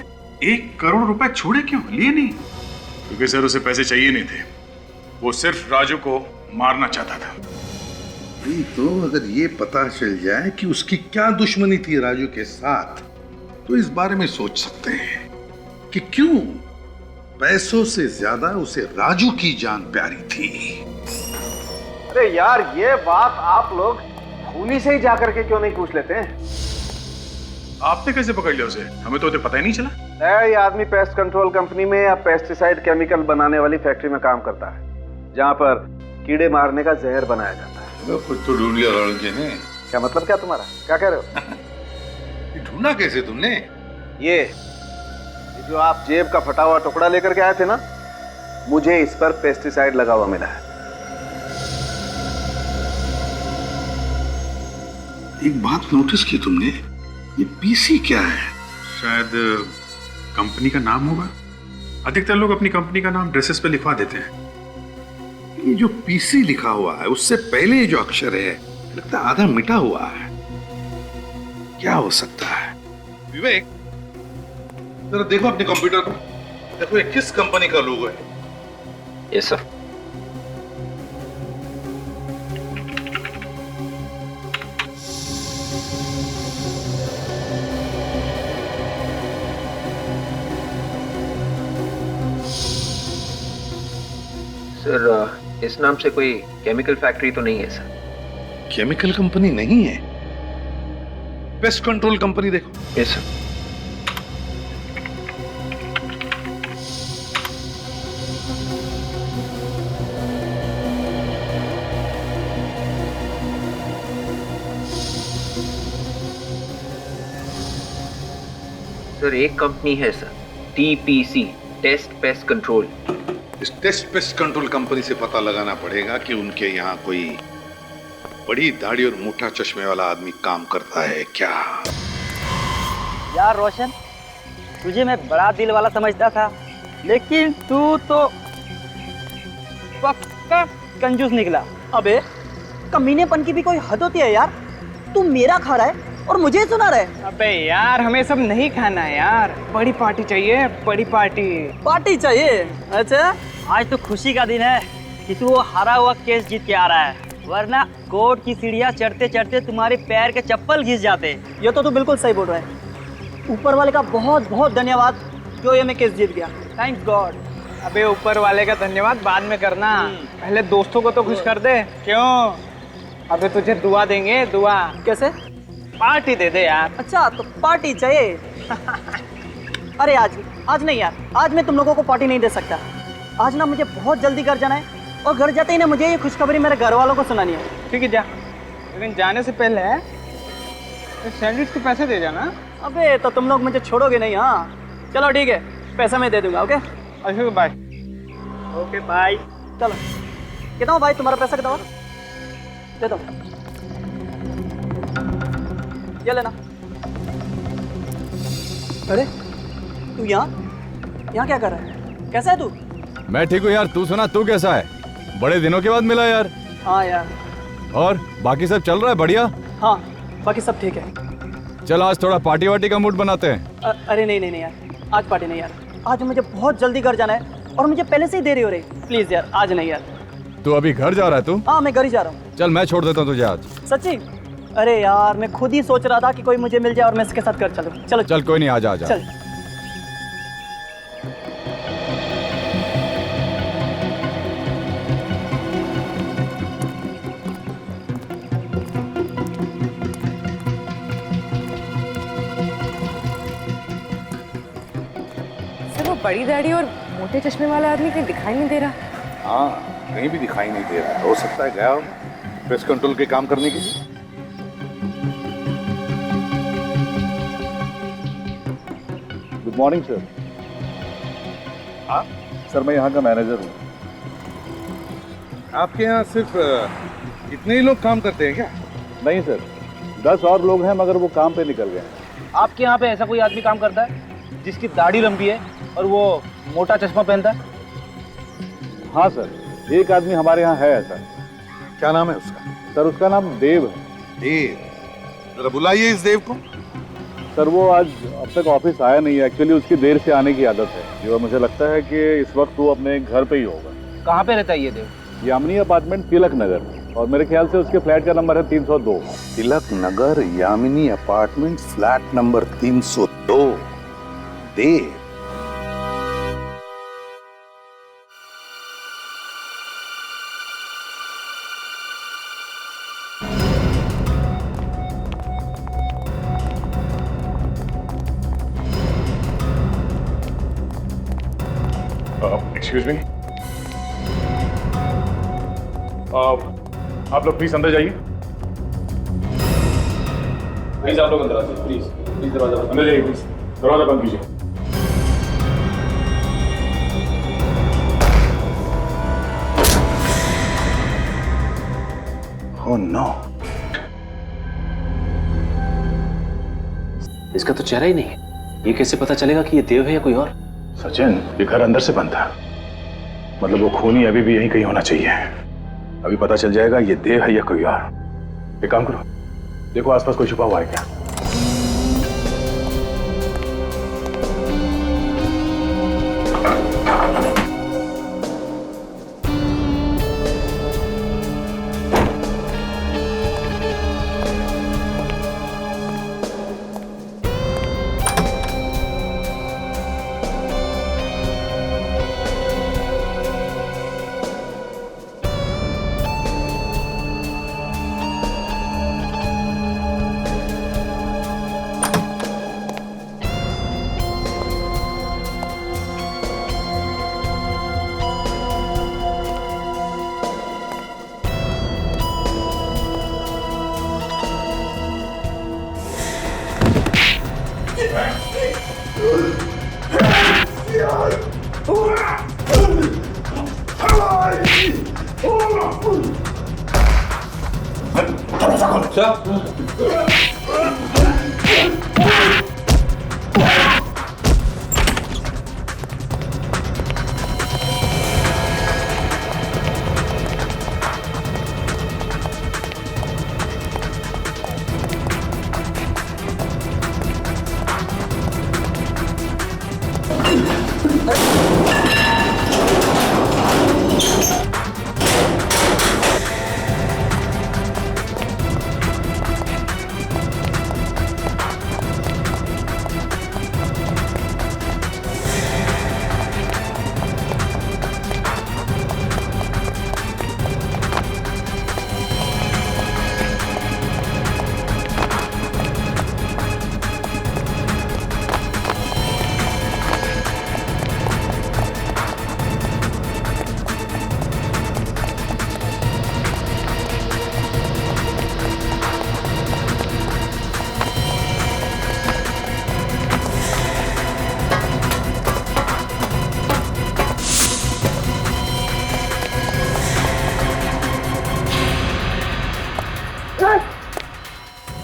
1 करोड़ रुपए छोड़े क्यों, लिए नहीं? क्योंकि सर उसे पैसे चाहिए नहीं थे, वो सिर्फ राजू को मारना चाहता था। नहीं तो अगर ये पता चल जाए कि उसकी क्या दुश्मनी थी राजू के साथ, तो इस बारे में सोच सकते हैं कि क्यों पैसों से ज्यादा उसे राजू की जान प्यारी थी। अरे यार, ये बात आप लोग खूनी से ही जाकर के क्यों नहीं पूछ लेते हैं? आपने कैसे पकड़ लिया उसे? हमें तो पता ही नहीं चला। ये आदमी पेस्ट कंट्रोल कंपनी में या पेस्टिसाइड केमिकल बनाने वाली फैक्ट्री में काम करता है, जहाँ पर कीड़े मारने का जहर बनाया जाता है। कुछ तो ढूंढ लिया लड़के ने। क्या मतलब, क्या तुम्हारा, क्या कह रहे हो? ढूंढा कैसे तुमने? ये जो आप जेब का फटा हुआ टुकड़ा लेकर के आए थे ना, मुझे इस पर पेस्टिसाइड लगा हुआ मिला है। एक बात नोटिस की तुमने, ये पीसी क्या है? शायद कंपनी का नाम होगा। अधिकतर लोग अपनी कंपनी का नाम ड्रेसेस पे लिखवा देते हैं। ये जो पीसी लिखा हुआ है उससे पहले जो अक्षर है लगता है आधा मिटा हुआ है। क्या हो सकता है? विवेक, जरा देखो अपने कंप्यूटर को, देखो ये किस कंपनी का लोगो है। Yes sir. सर इस नाम से कोई केमिकल फैक्ट्री तो नहीं है सर? केमिकल कंपनी नहीं है, पेस्ट कंट्रोल कंपनी देखो। Yes sir. सर एक कंपनी है sir, TPC, test pest control. इस टेस्ट पेस्ट कंट्रोल कंपनी से पता लगाना पड़ेगा कि उनके यहाँ कोई बड़ी दाढ़ी और मोटा चश्मे वाला आदमी काम करता है क्या। यार रोशन, तुझे मैं बड़ा दिल वाला समझता था, लेकिन तू तो पक्का कंजूस निकला। अबे कमीनेपन की भी कोई हद होती है यार। तू मेरा खा रहा है और मुझे सुना रहा है। अबे यार हमें सब नहीं खाना है यार, बड़ी पार्टी चाहिए, बड़ी पार्टी। पार्टी चाहिए? अच्छा, आज तो खुशी का दिन है कि तू वो हारा हुआ केस जीत के आ रहा है, वरना कोर्ट की सीढ़ियाँ चढ़ते चढ़ते तुम्हारे पैर के चप्पल घिस जाते। ये तो तू बिल्कुल सही बोल रहा है। ऊपर वाले का बहुत बहुत धन्यवाद जो ये मैं केस जीत गया। Thanks God. अबे ऊपर वाले का धन्यवाद बाद में करना, पहले दोस्तों को तो खुश कर दे। क्यों? अबे तुझे दुआ देंगे, दुआ। कैसे? पार्टी दे दे यार। अच्छा तो पार्टी चाहिए। अरे आज नहीं यार, आज मैं तुम लोगों को पार्टी नहीं दे सकता। आज ना मुझे बहुत जल्दी घर जाना है और घर जाते ही ना मुझे ये खुशखबरी मेरे घर वालों को सुनानी है। ठीक है जा, लेकिन जाने से पहले सैंडविच के पैसे दे जाना। अबे तो तुम लोग मुझे छोड़ोगे नहीं? हाँ चलो ठीक है, पैसा मैं दे दूंगा। ओके अच्छा बाय। Okay bye. चलो कितना भाई तुम्हारा पैसा कितना? दे दो, ये लेना। अरे तू यहाँ क्या कर रहा है? कैसा है तू? मैं ठीक हूँ यार, तू सुना, तू कैसा है? बड़े दिनों के बाद मिला यार। हाँ यार। और बाकी सब चल रहा है बढ़िया? हाँ बाकी सब ठीक है। चल आज थोड़ा पार्टी वार्टी का मूड बनाते हैं। अरे नहीं यार, आज पार्टी नहीं यार। आज मुझे बहुत जल्दी घर जाना है और मुझे पहले से ही देरी हो रही। प्लीज यार आज नहीं यार। तू अभी घर जा रहा है? तू? हाँ मैं घर ही जा रहा हूँ। चल मैं छोड़ देता हूँ तुझे आज। सच्ची? अरे यार मैं खुद ही सोच रहा था कि कोई मुझे मिल जाए और मैं इसके साथ घर चलूँ। चलो चल कोई नहीं, आ जा। चल। सर वो बड़ी दाढ़ी और मोटे चश्मे वाला आदमी कहीं दिखाई नहीं दे रहा। हाँ कहीं भी दिखाई नहीं दे रहा। हो सकता है गया हो पेस्ट कंट्रोल के काम करने के लिए। Good morning sir. हाँ सर मैं यहाँ का मैनेजर हूँ। आपके यहाँ सिर्फ इतने ही लोग काम करते हैं क्या? नहीं सर, 10 और लोग हैं मगर वो काम पे निकल गए हैं। आपके यहाँ पे ऐसा कोई आदमी काम करता है जिसकी दाढ़ी लंबी है और वो मोटा चश्मा पहनता है? हाँ सर, एक आदमी हमारे यहाँ है ऐसा। क्या नाम है उसका? सर उसका नाम देव है। देव? जरा बुलाइए इस देव को। सर वो आज अब तक ऑफिस आया नहीं है। एक्चुअली उसकी देर से आने की आदत है जो मुझे लगता है कि इस वक्त वो अपने घर पे ही होगा। कहाँ पे रहता है ये देव? यामिनी अपार्टमेंट, तिलक नगर, और मेरे ख्याल से उसके फ्लैट का नंबर है 302। Tilak Nagar, Yamini apartment, flat number 302। देव? एक्सक्यूज मी, आप लोग प्लीज अंदर जाइए। प्लीज आप लोग अंदर आइए, प्लीज दरवाजा अंदर जाइए, प्लीज दरवाजा बंद कीजिए। ओह नो, इसका तो चेहरा ही नहीं है। ये कैसे पता चलेगा कि ये देव है या कोई और? सचिन, ये घर अंदर से बंद था, मतलब वो खूनी अभी भी यहीं कहीं होना चाहिए। अभी पता चल जाएगा ये देव है या कोई और। एक काम करो, देखो आसपास कोई छुपा हुआ है क्या।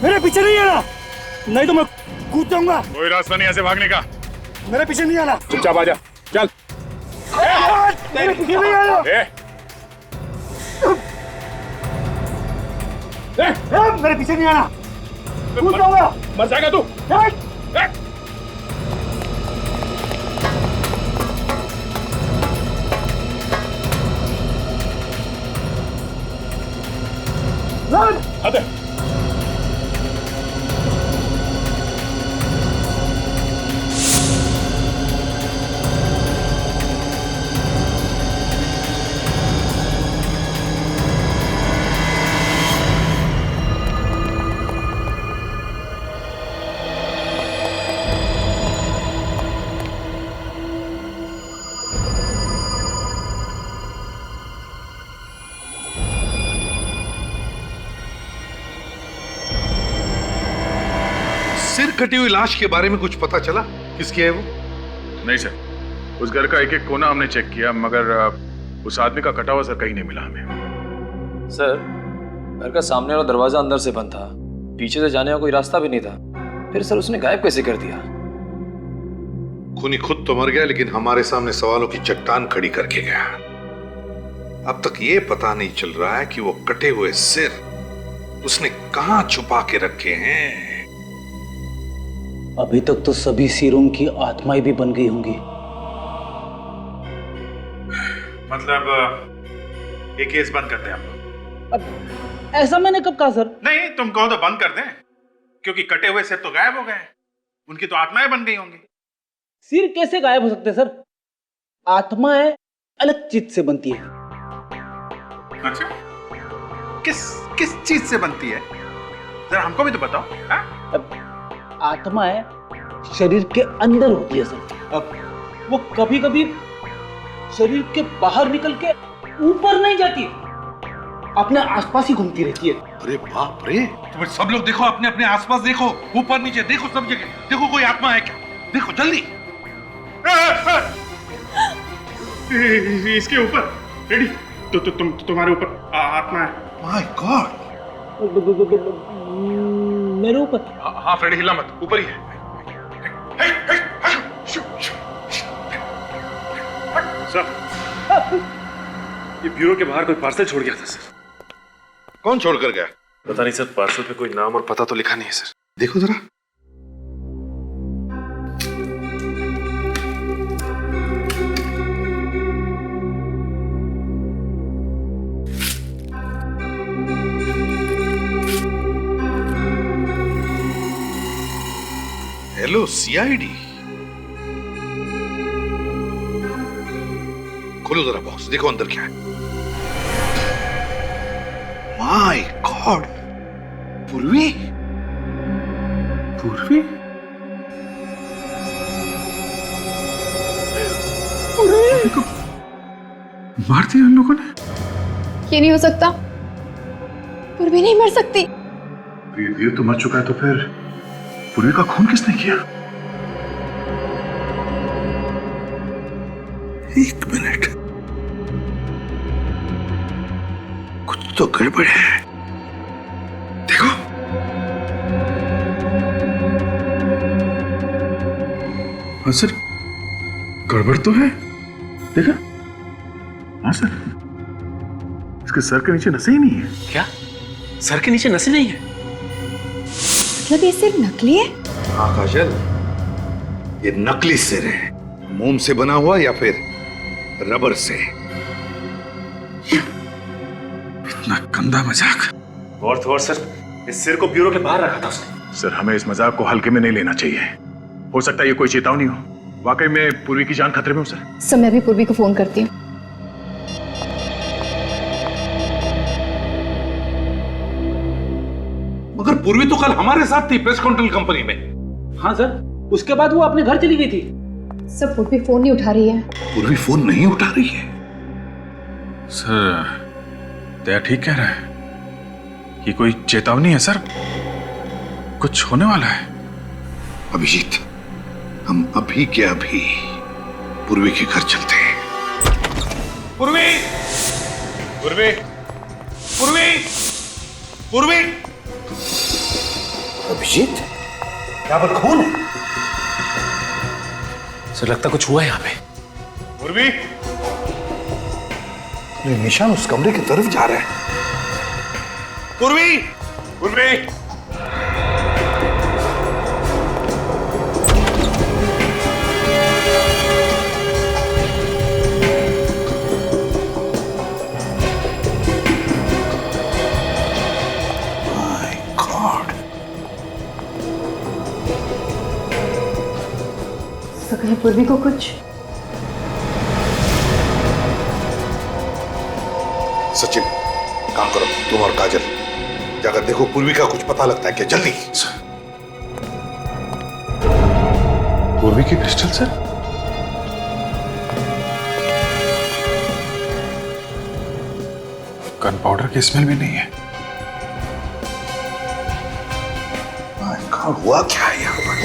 मेरे पीछे नहीं आना, नहीं तो मैं कूद जाऊंगा। कोई रास्ता नहीं ऐसे भागने का। मेरे पीछे नहीं आना। चुपचाप आ जा, चल। मेरे पीछे नहीं आना। मेरे पीछे नहीं आना, कूद जाऊंगा। मर जाएगा तू। अबे सिर कटी हुई लाश के बारे में कुछ पता चला? किसकी है वो? नहीं सर, उस घर का एक एक कोना हमने चेक किया, मगर उस आदमी का कटा हुआ सर कहीं नहीं मिला हमें। सर, घर का सामने वाला दरवाजा अंदर से बंद था, पीछे से जाने का कोई रास्ता भी नहीं था। फिर सर उसने गायब कैसे कर दिया? खूनी खुद तो मर गया, लेकिन हमारे सामने सवालों की चट्टान खड़ी करके गया। अब तक ये पता नहीं चल रहा है कि वो कटे हुए सिर उसने कहां छुपा के रखे हैं। अभी तक तो सभी सिरों की आत्माएं भी बन गई होंगी। मतलब ये केस बंद करते हैं हम लोग। अब ऐसा मैंने कब कहा सर? नहीं, तुम कहो तो बंद कर दें, क्योंकि कटे हुए सिर तो गायब हो गए, उनकी तो आत्माएं बन गई होंगी। सिर कैसे गायब हो सकते सर? आत्माएं अलग चीज से बनती है। अच्छा, किस चीज से बनती है? जरा हमको भी तो बताओ। आत्माएं शरीर के अंदर होती है सर। अब वो कभी कभी शरीर के बाहर निकल के ऊपर नहीं जाती, अपने आसपास ही घूमती रहती है। अरे बाप रे, तुम सब लोग देखो, अपने अपने आसपास देखो, ऊपर नीचे देखो, सब जगह देखो कोई आत्मा है क्या। देखो जल्दी। इसके ऊपर रेडी, तो तुम्हारे ऊपर आत्मा है। माय गॉड, मेरे ऊपर? हाँ फ्रेडी, हिला मत, ऊपर ही है। सर, ये ब्यूरो के बाहर कोई पार्सल छोड़ गया था सर। कौन छोड़ कर गया? पता नहीं सर, पार्सल पे कोई नाम और पता तो लिखा नहीं है सर। देखो जरा। हेलो सीआईडी, खोलो जरा बॉक्स, देखो अंदर क्या है। माय गॉड, पूर्वी। पूर्वी? मार दिया उन लोगों ने? ये नहीं हो सकता, पूर्वी नहीं मर सकती। ये तो मर चुका है, तो फिर पूर्वी का खून किसने किया? एक मिनट, कुछ तो गड़बड़ है। देखो, हाँ सर, गड़बड़ तो है। देखा? हाँ सर, इसके सर के नीचे नसें ही नहीं है। क्या सर के नीचे नसें नहीं है? मतलब ये सिर्फ नकली है? हाँ काजल, ये नकली सिर है। मोम से बना हुआ या फिर रबर से। इतना गंदा मजाक। गौर तो और सर, इस सिर को ब्यूरो के बाहर रखा था उसने। सर, हमें इस मजाक को हल्के में नहीं लेना चाहिए। हो सकता है ये कोई चेतावनी हो। वाकई में पूर्वी की जान खतरे में हो सर। सर मैं भी पूर्वी को फोन करती हूँ। मगर पूर्वी तो कल हमारे साथ थी प्रेस कंट्रोल कंपनी में। हाँ सर, उसके बाद वो अपने घर चली गई थी। सर पूर्वी फोन नहीं उठा रही है। पूर्वी फोन नहीं उठा रही है? सर, दया ठीक कह रहा है। ये कोई चेतावनी है सर, कुछ होने वाला है। अभिजीत, हम अभी के अभी पूर्वी के घर चलते हैं। पूर्वी, पूर्वी, पूर्वी, पूर्वी। अभिजीत, यहाँ पर खून है। सर लगता कुछ हुआ है यहाँ पे। पूर्वी, ये निशान उस कमरे की तरफ जा रहा है। पूर्वी, पूर्वी। तो कहीं पूर्वी को कुछ? सचिन, काम करो तुम और काजल, जाकर देखो पूर्वी का कुछ पता लगता है क्या। जल्दी। पूर्वी की पिस्टल सर? गन पाउडर की स्मेल भी नहीं है। हुआ क्या है यहाँ पर?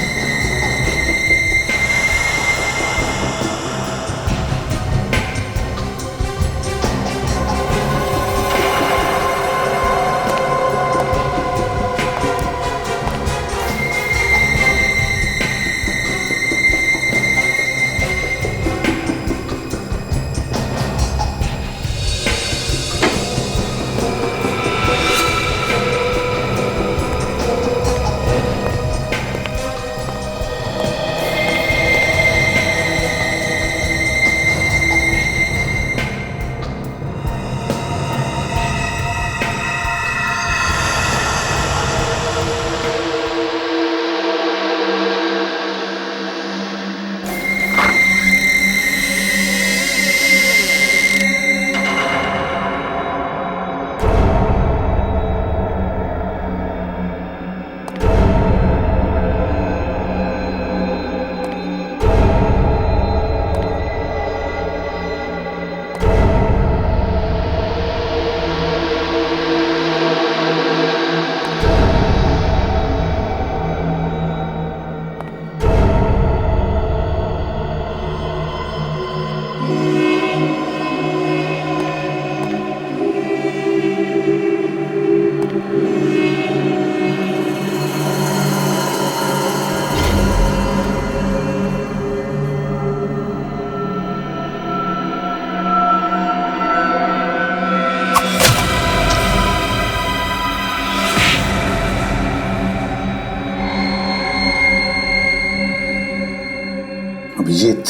अभिजीत,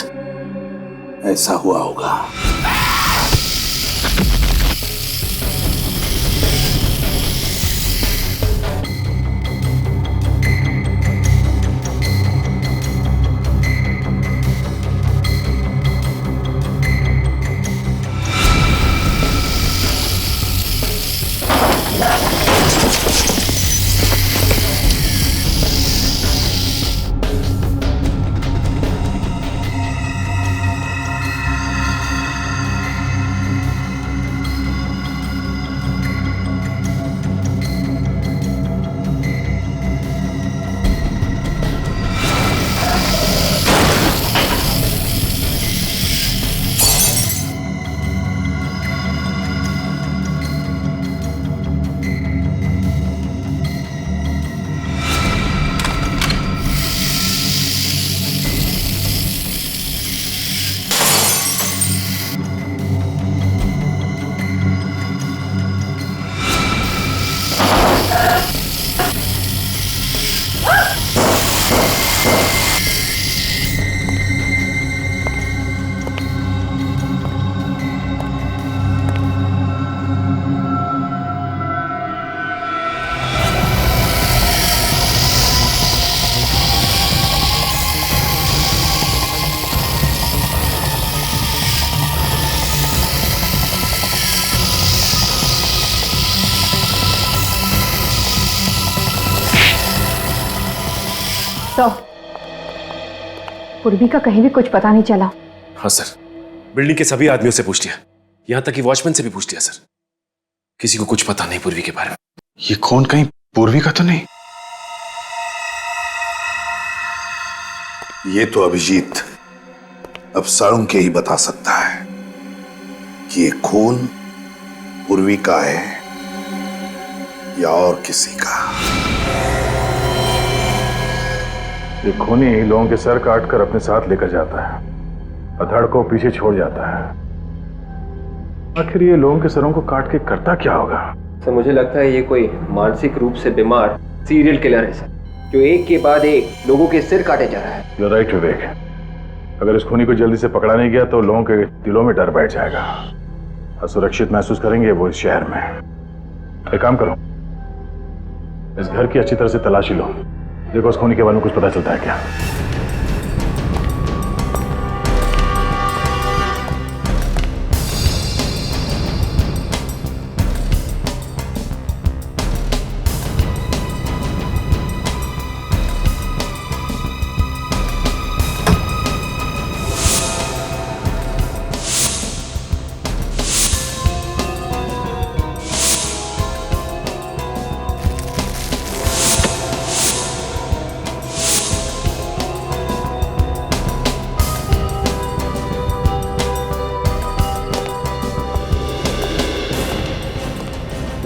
ऐसा हुआ होगा। तो पूर्वी का कहीं भी कुछ पता नहीं चला? हाँ सर, बिल्डिंग के सभी आदमियों से पूछ लिया, यहां तक कि वॉचमैन से भी पूछ लिया सर। किसी को कुछ पता नहीं पूर्वी के बारे में। ये कौन, कहीं पूर्वी का तो नहीं? ये तो अभिजीत अब साळुंके के ही बता सकता है कि ये खून पूर्वी का है या और किसी का। ये खूनी लोगों के सर काट कर अपने साथ लेकर जाता है, अधड़ को पीछे छोड़ जाता है। आखिर ये लोगों के सरों को काट के करता क्या होगा? सर मुझे लगता है ये कोई मानसिक रूप से बीमार सीरियल किलर है सर, जो एक के बाद एक लोगों के सिर काटे जा रहा है। You're right, विवेक। अगर इस खूनी को जल्दी से पकड़ा नहीं गया तो लोगों के दिलों में डर बैठ जाएगा, असुरक्षित महसूस करेंगे वो इस शहर में। एक काम करो, इस घर की अच्छी तरह से तलाशी लो, देखो उस खूनी के बारे में कुछ पता चलता है क्या।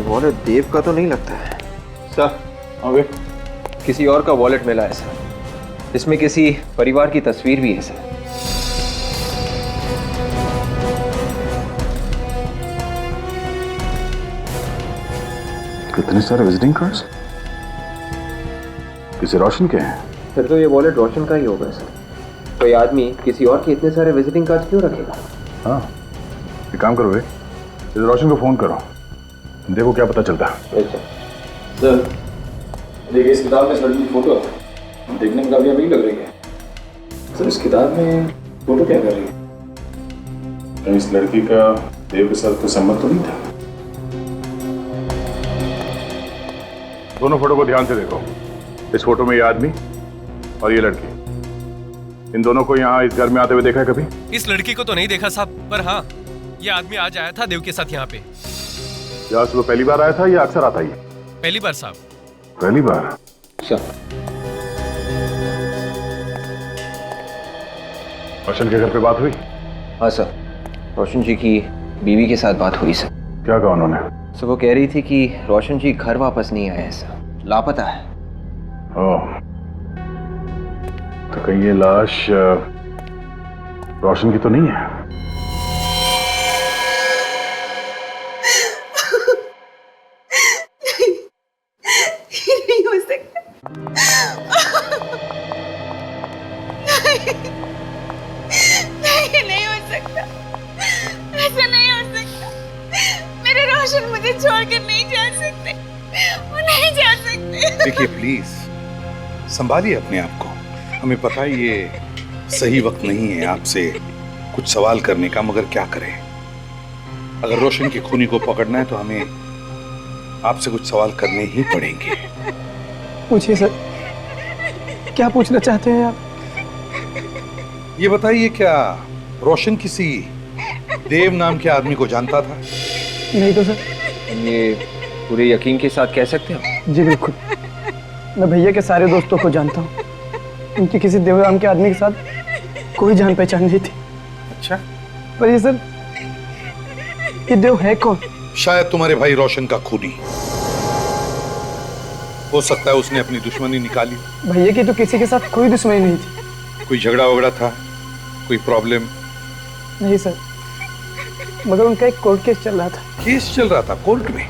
वॉलेट देव का तो नहीं लगता है सर। अबे किसी और का वॉलेट मिला है सर, इसमें किसी परिवार की तस्वीर भी है सर। कितने सारे विजिटिंग कार्ड्स? किसी रोशन के हैं? फिर तो ये वॉलेट रोशन का ही होगा सर। कोई आदमी किसी और के इतने सारे विजिटिंग कार्ड्स क्यों रखेगा? हाँ, एक काम करो, इस रोशन को फोन करो, देखो क्या पता चलता है। सर देखिए, इस किताब में इस लड़की की फोटो है, देखने में काफी अमीर लग रही है। सर इस किताब में फोटो क्या कर रही है? तो इस लड़की का देव के साथ कोई संबंध तो नहीं था? दोनों फोटो को ध्यान से देखो। इस फोटो में ये आदमी और ये लड़की, इन दोनों को यहाँ इस घर में आते हुए देखा है कभी? इस लड़की को तो नहीं देखा साहब, पर हाँ ये आदमी आज आया था देव के साथ यहाँ पे। या सुबह पहली बार आया था या अक्सर आता ही? पहली बार साहब। पहली बार? अच्छा। रोशन के घर पे बात हुई? हाँ सर, रोशन जी की बीवी के साथ बात हुई सर। क्या कहा उन्होंने? सर वो कह रही थी कि रोशन जी घर वापस नहीं आए सर, लापता है। ओह, तो कहीं ये लाश रोशन की तो नहीं है? नहीं हो सकता। नहीं हो सकता, ऐसा नहीं हो सकता। मेरे रोशन मुझे छोड़कर नहीं जा सकते, वो नहीं जा सकते। देखिए प्लीज संभालिए अपने आप को। हमें पता है ये सही वक्त नहीं है आपसे कुछ सवाल करने का, मगर क्या करें। अगर रोशन की खूनी को पकड़ना है तो हमें आपसे कुछ सवाल करने ही पड़ेंगे। पूछिए सर, क्या पूछना चाहते हैं आप? ये बताइए, क्या रोशन किसी देव नाम के आदमी को जानता था? नहीं तो सर। ये पूरे यकीन के साथ कह सकते हो? जी बिल्कुल, मैं भैया के सारे दोस्तों को जानता हूँ, उनकी किसी देव नाम के आदमी के साथ कोई जान पहचान नहीं थी। अच्छा, पर ये सर, ये देव है कौन? शायद तुम्हारे भाई रोशन का खूनी हो सकता है, उसने अपनी दुश्मनी निकाली। भैया की तो किसी के साथ कोई दुश्मनी नहीं थी। कोई झगड़ा वगड़ा था, कोई प्रॉब्लम? नहीं सर, मगर उनका एक कोर्ट केस चल रहा था। केस चल रहा था कोर्ट में?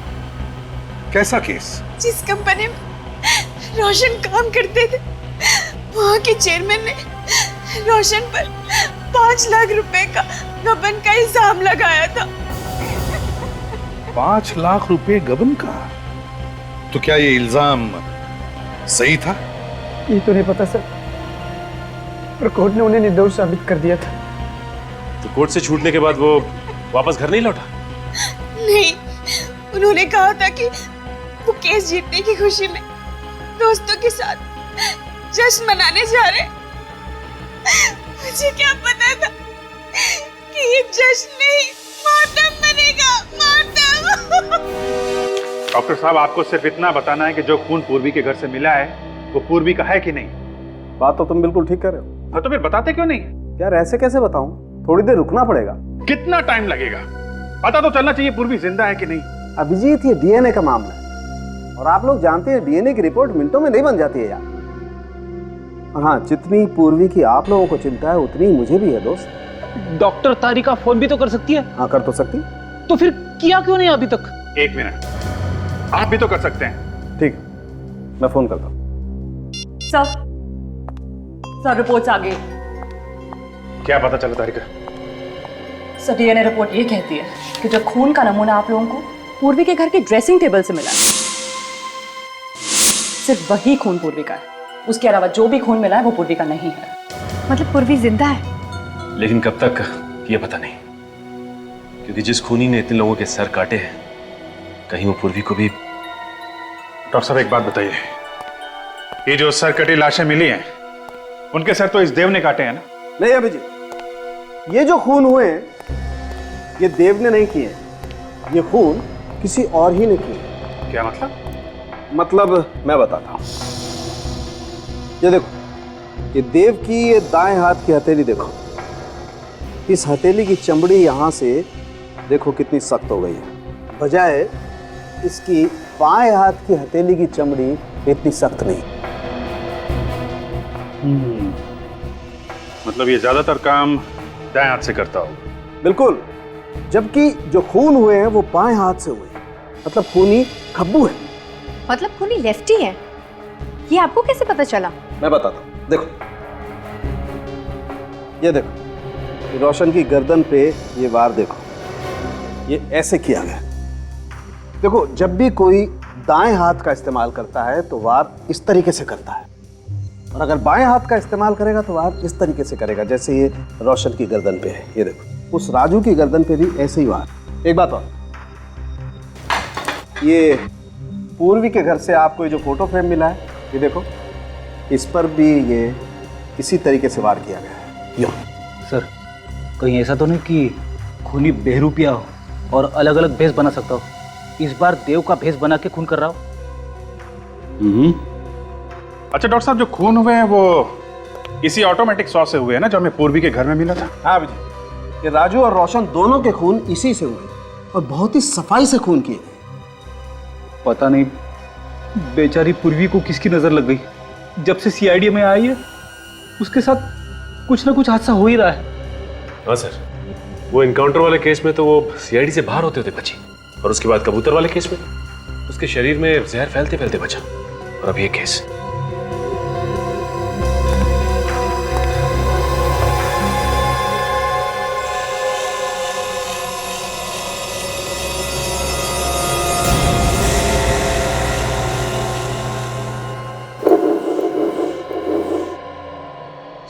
कैसा केस? जिस कंपनी में रोशन काम करते थे, वहाँ के चेयरमैन ने रोशन पर 5 लाख रुपए का गबन का इल्जाम लगाया था। 5 लाख रुपए गबन का? तो क्या ये इल्जाम सही था? ये तो नहीं पता सर, पर कोर्ट ने उन्हें निर्दोष साबित कर दिया था। तो कोर्ट से छूटने के बाद वो वापस घर नहीं लौटा? नहीं, उन्होंने कहा था कि वो केस जीतने की खुशी में दोस्तों के साथ जश्न मनाने जा रहे। मुझे क्या पता था कि ये जश्न नहीं मातम बनेगा, मातम। डॉक्टर साहब, आपको सिर्फ इतना बताना है कि जो खून पूर्वी के घर से मिला है वो पूर्वी का है कि नहीं। बात तो तुम बिल्कुल ठीक कर रहे हो। हाँ, तो फिर बताते क्यों नहीं? यार ऐसे कैसे बताऊं, थोड़ी देर रुकना पड़ेगा। कितना टाइम लगेगा? पता तो चलना चाहिए पूर्वी जिंदा है कि नहीं। अभिजीत, ये डीएनए का मामला है और आप लोग जानते हैं डीएनए की रिपोर्ट मिनटों में नहीं बन जाती है यार। और हाँ, जितनी पूर्वी की आप लोगों को चिंता है उतनी मुझे भी है दोस्त। डॉक्टर तारिका फोन भी तो कर सकती है। हाँ, कर तो सकती। तो फिर किया क्यों नहीं अभी तक? एक मिनट, आप भी तो कर सकते हैं। ठीक, मैं फोन करता हूँ। सर रिपोर्ट्स आ गई। क्या पता चला तारिका? सर डीएनए रिपोर्ट ये कहती है कि जो खून का नमूना आप लोगों को पूर्वी के घर के ड्रेसिंग टेबल से मिला है, सिर्फ वही खून पूर्वी का है। उसके अलावा जो भी खून मिला है वो पूर्वी का नहीं है। मतलब पूर्वी जिंदा है? लेकिन कब तक ये पता नहीं, क्योंकि जिस खूनी ने इतने लोगों के सर काटे हैं, कहीं वो पूर्वी को भी। डॉक्टर साहब, एक बात बताइए, ये जो सर कटी लाशें मिली हैं उनके सर तो इस देव ने काटे हैं ना? नहीं अभिजीत, ये जो खून हुए हैं ये देव ने नहीं किए, ये खून किसी और ही ने किए। क्या मतलब? मतलब मैं बताता हूं। ये देखो, ये देव की ये दाएं हाथ की हथेली देखो, इस हथेली की चमड़ी यहां से देखो कितनी सख्त हो गई है, बजाय इसकी बाएं हाथ की हथेली की चमड़ी इतनी सख्त नहीं। मतलब ये ज्यादातर काम दाएं हाथ से करता हो? बिल्कुल, जबकि जो खून हुए हैं वो बाएं हाथ से हुए, मतलब खूनी खब्बू है। मतलब खूनी लेफ्टी है? ये आपको कैसे पता चला? मैं बताता हूं, देखो ये देखो, ये रोशन की गर्दन पे ये वार देखो, ये ऐसे किया गया। देखो, जब भी कोई दाएं हाथ का इस्तेमाल करता है तो वार इस तरीके से करता है, और अगर बाएं हाथ का इस्तेमाल करेगा तो वार इस तरीके से करेगा, जैसे ये रोशन की गर्दन पे है। ये देखो, उस राजू की गर्दन पे भी ऐसे ही वार। एक बात और, ये पूर्वी के घर से आपको ये जो फोटो फ्रेम मिला है, ये देखो, इस पर भी ये इसी तरीके से वार किया गया है। यो सर, कहीं ऐसा तो नहीं कि खूनी बेहरूपिया हो और अलग अलग भेष बना सकता हो? इस बार देव का भेष बना के खून कर रहा हो। अच्छा डॉक्टर साहब, जो खून हुए हैं वो इसी ऑटोमेटिक सॉस से हुए हैं ना, जो हमें पूर्वी के घर में मिला था? हाँ भैया, ये राजू और रोशन दोनों के खून इसी से हुए और बहुत ही सफाई से खून किए। पता नहीं बेचारी पूर्वी को किसकी नजर लग गई, जब से सीआईडी में आई है उसके साथ कुछ ना कुछ हादसा हो ही रहा है। हाँ सर, वो इनकाउंटर वाले केस में तो वो सीआईडी से बाहर होते होते बची, और उसके बाद कबूतर वाले केस में उसके शरीर में जहर फैलते फैलते बचा, और अब ये केस।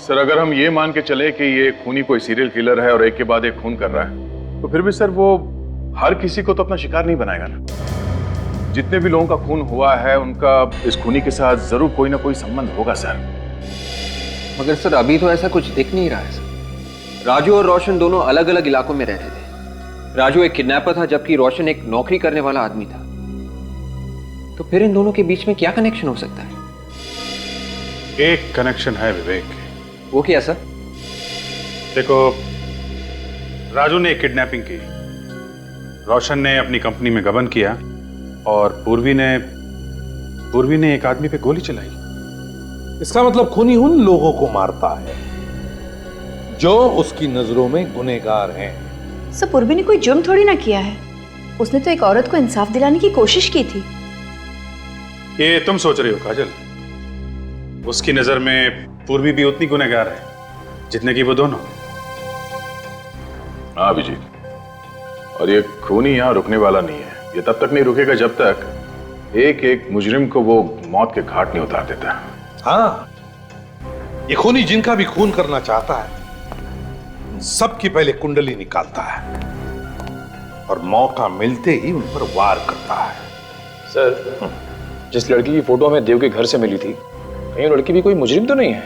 सर, अगर हम ये मान के चले कि ये खूनी कोई सीरियल किलर है और एक के बाद एक खून कर रहा है, तो फिर भी सर वो हर किसी को तो अपना शिकार नहीं बनाएगा ना। जितने भी लोगों का खून हुआ है उनका इस खूनी के साथ जरूर कोई ना कोई संबंध होगा सर। मगर सर अभी तो ऐसा कुछ दिख नहीं रहा है सर। राजू और रोशन दोनों अलग अलग इलाकों में रहते थे। राजू एक किडनैपर था जबकि रोशन एक नौकरी करने वाला आदमी था। तो फिर इन दोनों के बीच में क्या कनेक्शन हो सकता है? एक कनेक्शन है विवेक। वो क्या सर? देखो, राजू ने किडनैपिंग की, रोशन ने अपनी कंपनी में गबन किया, और पूर्वी ने एक आदमी पे गोली चलाई। इसका मतलब खूनी उन लोगों को मारता है जो उसकी नजरों में गुनहगार हैं। सब पूर्वी ने कोई जुर्म थोड़ी ना किया है, उसने तो एक औरत को इंसाफ दिलाने की कोशिश की थी। ये तुम सोच रही हो काजल, उसकी नजर में पूर्वी भी उतनी गुनहगार है जितने की वो दोनों। हाँ अभिजीत, और ये खूनी यहाँ रुकने वाला नहीं है। ये तब तक नहीं रुकेगा जब तक एक एक मुजरिम को वो मौत के घाट नहीं उतार देता। हाँ, ये खूनी जिनका भी खून करना चाहता है सबकी पहले कुंडली निकालता है और मौका मिलते ही उन पर वार करता है। सर, जिस लड़की की फोटो हमें देव के घर से मिली थी, ये लड़की भी कोई मुजरिम तो नहीं है?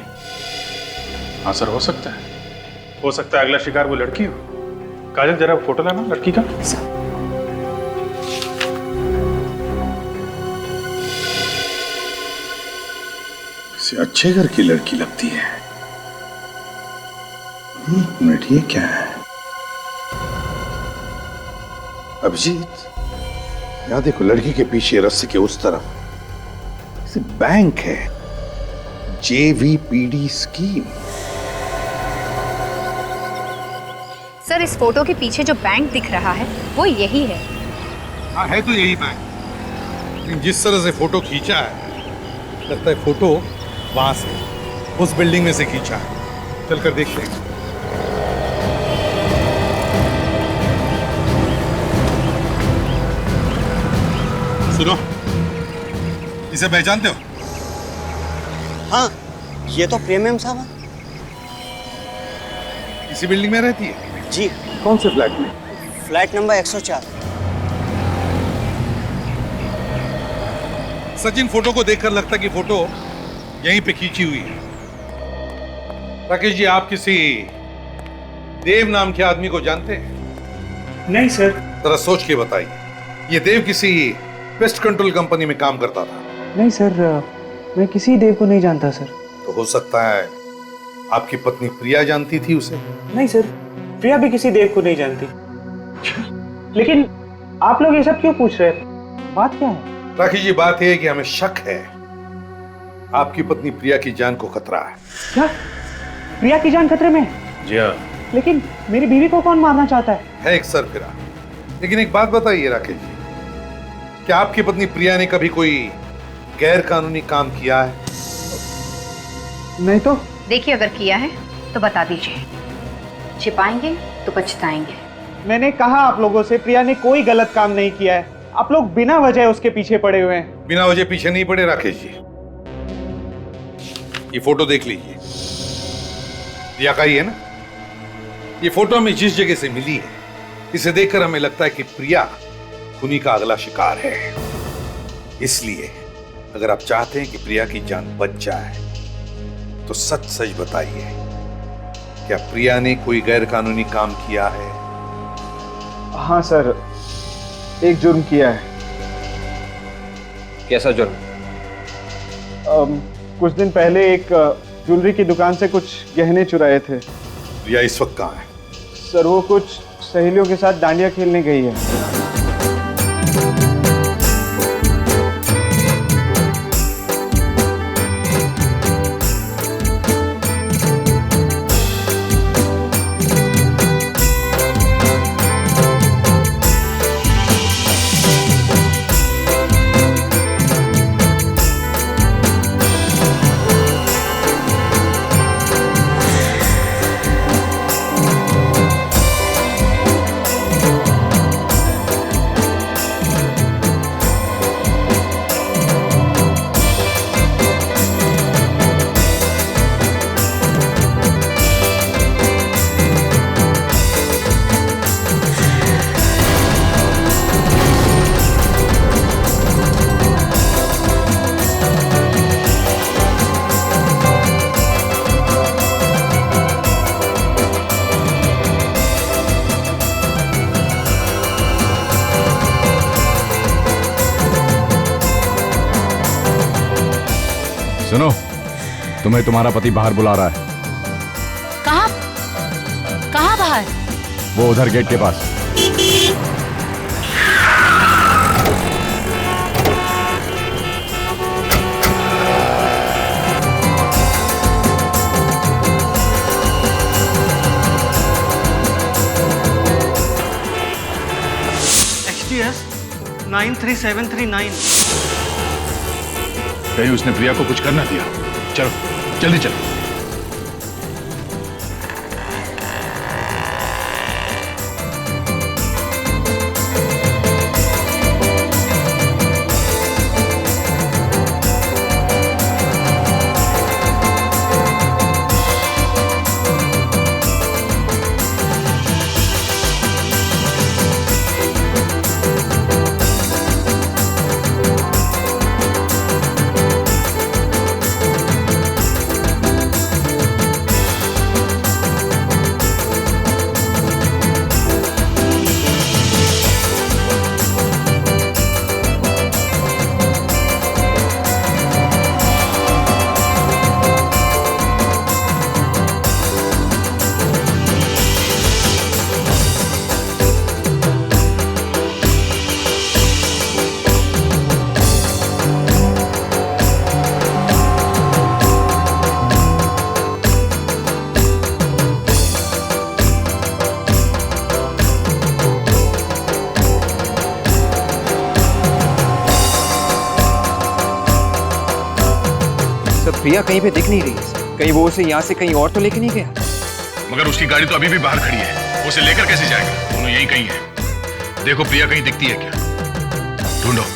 हाँ सर, हो सकता है। हो सकता है अगला शिकार वो लड़की हो। काजल, जरा फोटो लाना लड़की का। किसी अच्छे घर की लड़की लगती है। मिनट, ये क्या है? अभिजीत, यहां देखो, लड़की के पीछे रस्सी के उस तरफ बैंक है, JVPD स्कीम। सर, इस फोटो के पीछे जो बैंक दिख रहा है वो यही है। हाँ, है तो यही बैंक, लेकिन जिस तरह से फोटो खींचा है लगता है फोटो वहां से, उस बिल्डिंग में से खींचा है। चलकर देखते हैं। सुनो, इसे पहचानते हो? हाँ, ये तो प्रेमियम साहब है। इसी बिल्डिंग में रहती है? जी। कौन से फ्लैट में? Flat number 104। सचिन, फोटो को देखकर लगता कि फोटो यहीं पे खींची हुई है। राकेश जी, आप किसी देव नाम के आदमी को जानते हैं? नहीं सर। जरा सोच के बताइए। ये देव किसी पेस्ट कंट्रोल कंपनी में काम करता था? नहीं सर, मैं किसी देव को नहीं जानता सर। तो हो सकता है आपकी पत्नी प्रिया जानती थी उसे? नहीं सर, प्रिया भी किसी देव को नहीं जानती। लेकिन आप लोग ये सब क्यों पूछ रहे हैं? बात क्या है? राकेश जी, बात यह है कि हमें शक है आपकी पत्नी प्रिया की जान को खतरा है। क्या? प्रिया की जान खतरे में है? जी हाँ। लेकिन मेरी बीवी को कौन मारना चाहता है एक सरफिरा। लेकिन एक बात बताइए राकेश जी, क्या आपकी पत्नी प्रिया ने कभी कोई गैर कानूनी काम किया है? नहीं तो। देखिए, अगर किया है तो बता दीजिए, छिपाएंगे तो पछताएंगे। मैंने कहा आप लोगों से, प्रिया ने कोई गलत काम नहीं किया है। आप लोग बिना वजह उसके पीछे पड़े हुए हैं। बिना वजह पीछे नहीं पड़े राकेश जी। ये फोटो देख लीजिए, प्रिया का ही है ना? ये फोटो हमें जिस जगह से मिली है, इसे देखकर हमें लगता है कि प्रिया खूनी का अगला शिकार है। इसलिए अगर आप चाहते हैं कि प्रिया की जान बच जाए तो सच सच बताइए, क्या प्रिया ने कोई गैर कानूनी काम किया है? हाँ सर, एक जुर्म किया है। कैसा जुर्म? कुछ दिन पहले एक ज्वेलरी की दुकान से कुछ गहने चुराए थे। प्रिया इस वक्त कहाँ है? सर, वो कुछ सहेलियों के साथ डांडिया खेलने गई है। सुनो, तुम्हें तुम्हारा पति बाहर बुला रहा है। कहाँ? कहाँ बाहर? वो उधर गेट के पास। XTS 93739। कहीं उसने प्रिया को कुछ करना दिया। चलो जल्दी चलो। तो प्रिया कहीं पे दिख नहीं रही है। कहीं वो उसे यहाँ से कहीं और तो लेके नहीं गया? मगर उसकी गाड़ी तो अभी भी बाहर खड़ी है, उसे लेकर कैसे जाएगा? दोनों यहीं कहीं है। देखो प्रिया कहीं दिखती है क्या, ढूंढो।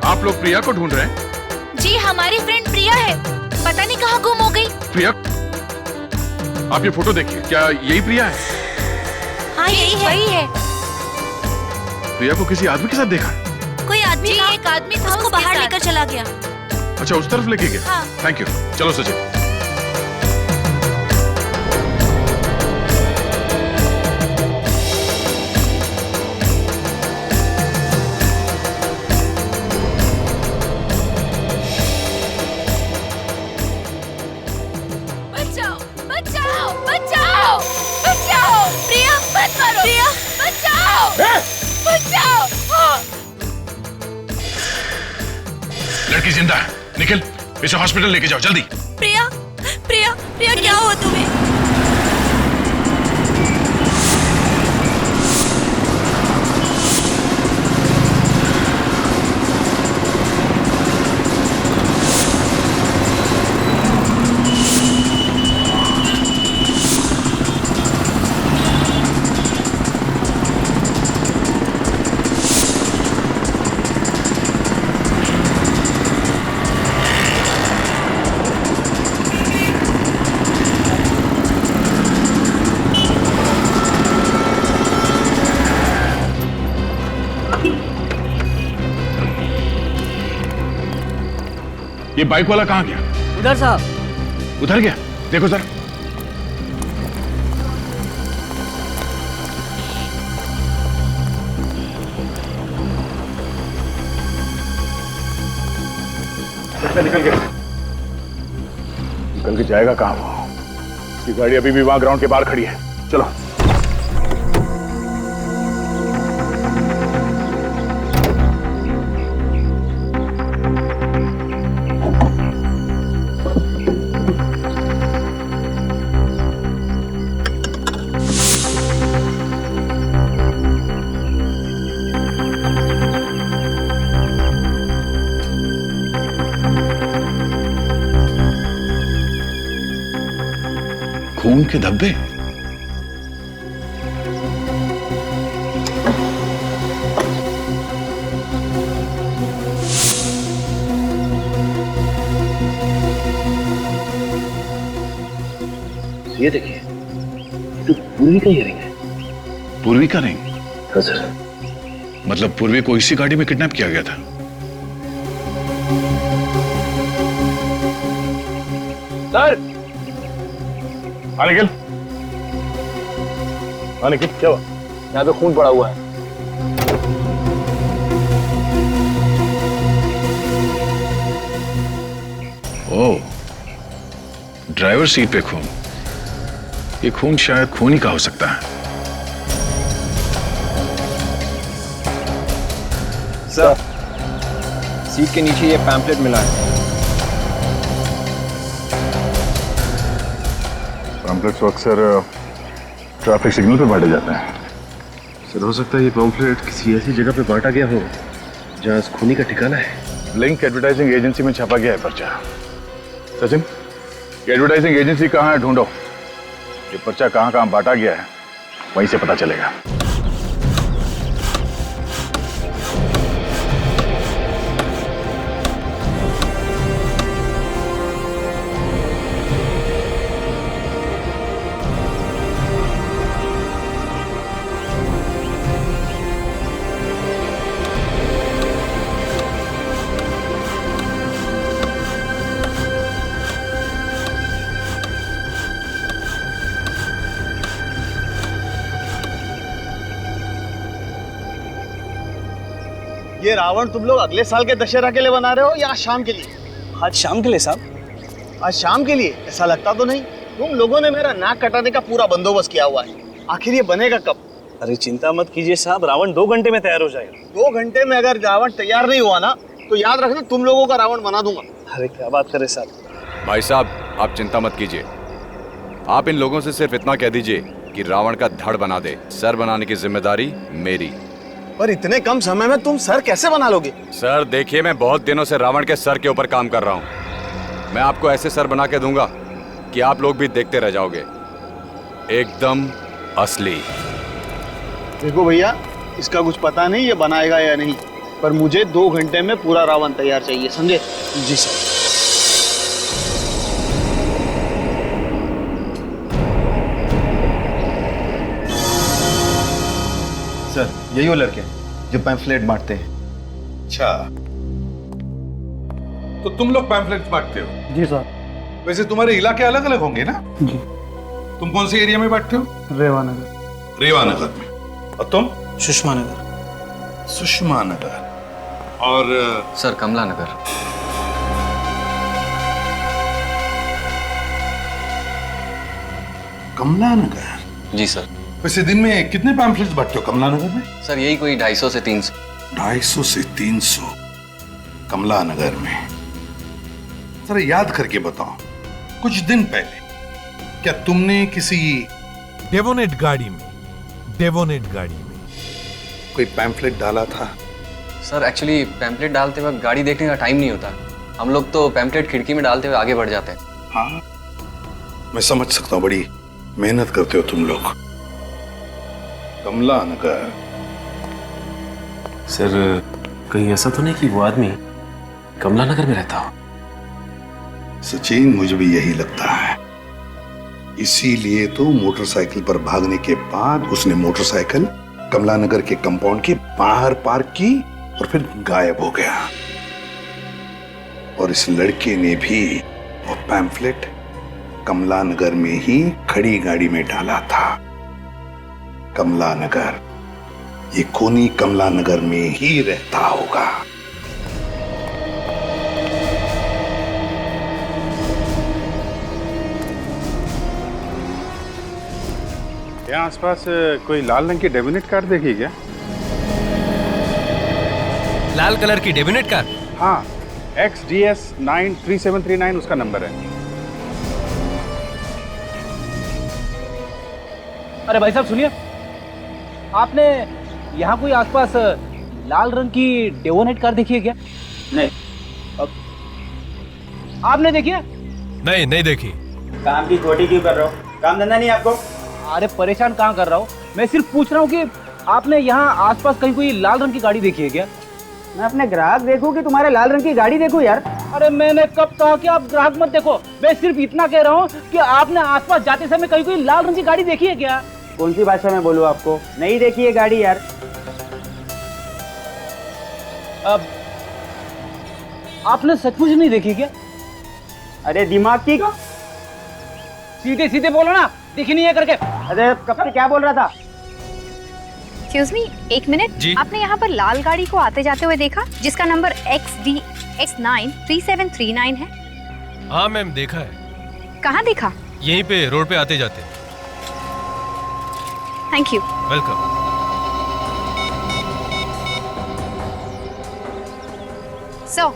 आप लोग प्रिया को ढूंढ रहे हैं? जी, हमारी फ्रेंड प्रिया है, पता नहीं कहाँ गुम हो गई। प्रिया, आप ये फोटो देखिए, क्या यही प्रिया है? हाँ, यही है। वही है। प्रिया को किसी आदमी के साथ देखा? कोई आदमी था, एक आदमी था, उसको बाहर लेकर चला गया। अच्छा, उस तरफ लेके गया? हाँ। Thank you. चलो सचिन। लड़की जिंदा है, निखिल इसे हॉस्पिटल लेके जाओ जल्दी। प्रिया, प्रिया, प्रिया क्या हुआ तुम्हें? ये बाइक वाला कहाँ गया? उधर साहब। उधर गया? देखो सर। निकल गया। निकल के जाएगा कहाँ वो? उसकी गाड़ी अभी भी वहां ग्राउंड के बाहर खड़ी है। चलो। खून के धब्बे। ये देखिए, तो पूर्वी का इयरिंग है। पूर्वी का रिंग? हाँ सर। मतलब पूर्वी को इसी गाड़ी में किडनैप किया गया था? सर। हाँ निखिल। हाँ निखिल, क्या हुआ? यहाँ पे खून पड़ा हुआ है। ओह, ड्राइवर सीट पे खून। ये खून शायद खून ही का हो सकता है। सर, सीट के नीचे ये पैम्पलेट मिला है। पैम्पलेट्स अक्सर ट्रैफिक सिग्नल पे बांटे जाते हैं। सर, हो सकता है ये पैम्पलेट किसी ऐसी जगह पे बांटा गया हो जहाँ इस खूनी का ठिकाना है। लिंक एडवर्टाइजिंग एजेंसी में छापा गया है पर्चा। सचिन, ये एडवर्टाइजिंग एजेंसी कहाँ है, ढूंढो। ये पर्चा कहाँ कहाँ बांटा गया है, वहीं से पता चलेगा। ये रावण तुम लोग अगले साल के दशहरा के लिए बना रहे हो या आज शाम के लिए? आज शाम के लिए साहब। आज शाम के लिए? ऐसा लगता तो नहीं। तुम लोगों ने मेरा नाक कटाने का पूरा बंदोबस्त किया हुआ है। आखिर ये बनेगा कब? अरे चिंता मत कीजिए साहब, रावण 2 घंटे में तैयार हो जाएगा। 2 घंटे में अगर रावण तैयार नहीं हुआ ना तो याद रखना तुम लोगों का रावण बना दूंगा। अरे क्या बात करे साहब। भाई साहब आप चिंता मत कीजिए, आप इन लोगों से सिर्फ इतना कह दीजिए कि रावण का धड़ बना दे। सर बनाने की जिम्मेदारी मेरी। पर इतने कम समय में तुम सर कैसे बना लोगे? सर देखिए, मैं बहुत दिनों से रावण के सर के ऊपर काम कर रहा हूँ। मैं आपको ऐसे सर बना के दूंगा कि आप लोग भी देखते रह जाओगे, एकदम असली। देखो भैया, इसका कुछ पता नहीं ये बनाएगा या नहीं, पर मुझे 2 घंटे में पूरा रावण तैयार चाहिए, समझे? जी सर। सर यही वो लड़के जो पैम्फलेट बांटते हैं। अच्छा, तो तुम लोग पैम्फलेट बांटते हो? जी सर। वैसे तुम्हारे इलाके अलग अलग होंगे ना? जी। तुम कौन से एरिया में बांटते हो? रेवानगर। रेवानगर में। और तुम? सुषमा नगर। सुषमा नगर। और सर कमला नगर। कमला नगर? जी सर। वैसे दिन में कितने पैम्फलेट्स बांटते हो कमला नगर में? सर यही कोई 250 से 300। 250 से 300 कमला नगर में। जरा याद करके बताओ, कुछ दिन पहले क्या तुमने किसी डेवोनेट गाड़ी में कोई पैम्फलेट डाला था? सर एक्चुअली पैम्फलेट डालते वक्त गाड़ी देखने का टाइम नहीं होता। हम लोग तो पैम्फलेट खिड़की में डालते हुए आगे बढ़ जाते हैं। हाँ, मैं समझ सकता हूँ, बड़ी मेहनत करते हो तुम लोग। कमला नगर। सर कहीं ऐसा तो नहीं कि वो आदमी कमला नगर में रहता हो? सचिन, मुझे भी यही लगता है। इसीलिए तो मोटरसाइकिल पर भागने के बाद उसने मोटरसाइकिल कमला नगर के कंपाउंड के बाहर पार्क की और फिर गायब हो गया। और इस लड़के ने भी वो पैम्फलेट कमला नगर में ही खड़ी गाड़ी में डाला था। कमला नगर, ये खूनी कमला नगर में ही रहता होगा। यहाँ आसपास कोई लाल रंग की डेबिनेट कार देखी क्या? लाल कलर की डेबिनेट कार? हाँ, XDS 93739 उसका नंबर है। अरे भाई साहब सुनिए, आपने यहाँ कोई आसपास लाल रंग की डेवोनेट कार देखी है क्या? नहीं। आपने देखी है? नहीं देखी। काम की खोटी क्यों कर रहे हो? काम धंधा नहीं आपको? अरे परेशान कहाँ कर रहा हूँ, मैं सिर्फ पूछ रहा हूँ कि आपने यहाँ आसपास कहीं कोई लाल रंग की गाड़ी देखी है क्या? मैं अपने ग्राहक देखूं कि तुम्हारे लाल रंग की गाड़ी देखूं यार? अरे मैंने कब कहा कि आप ग्राहक मत देखो, मैं सिर्फ इतना कह रहा हूँ कि आपने आसपास जाते समय कहीं कोई लाल रंग की गाड़ी देखी है क्या? कौन सी भाषा में बोलूं आपको? नहीं देखी है गाड़ी यार। अब आपने सचमुच नहीं देखी क्या? अरे दिमाग की सीधे सीधे बोलो ना, देखी नहीं है करके। अरे कब से क्या बोल रहा था? Excuse me, 1 minute. आपने यहाँ पर लाल गाड़ी को आते जाते हुए देखा जिसका नंबर XDX 93739 है? हाँ मैम, देखा है। कहाँ देखा? यहीं पे रोड पे आते जाते। Thank you. वेलकम। सर,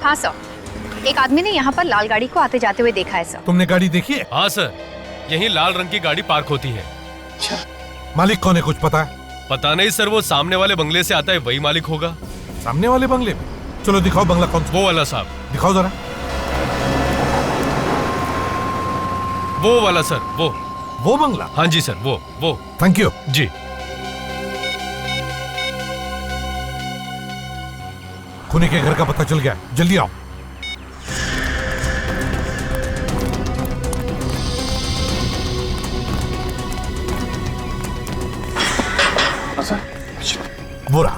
हाँ सर, एक आदमी ने यहाँ पर लाल गाड़ी को आते जाते हुए देखा है सर। तुमने गाड़ी देखी है? हाँ सर, यहीं लाल रंग की गाड़ी पार्क होती है। अच्छा, मालिक कौन है कुछ पता है? पता नहीं सर, वो सामने वाले बंगले से आता है, वही मालिक होगा। सामने वाले बंगले में? चलो दिखाओ बंगला कौन सा। वो वाला साहब। दिखाओ जरा। वो वाला सर, वो बंगला? हाँ जी सर, वो। थैंक यू जी। खूनी के घर का पता चल गया, जल्दी आओ। वो रहा।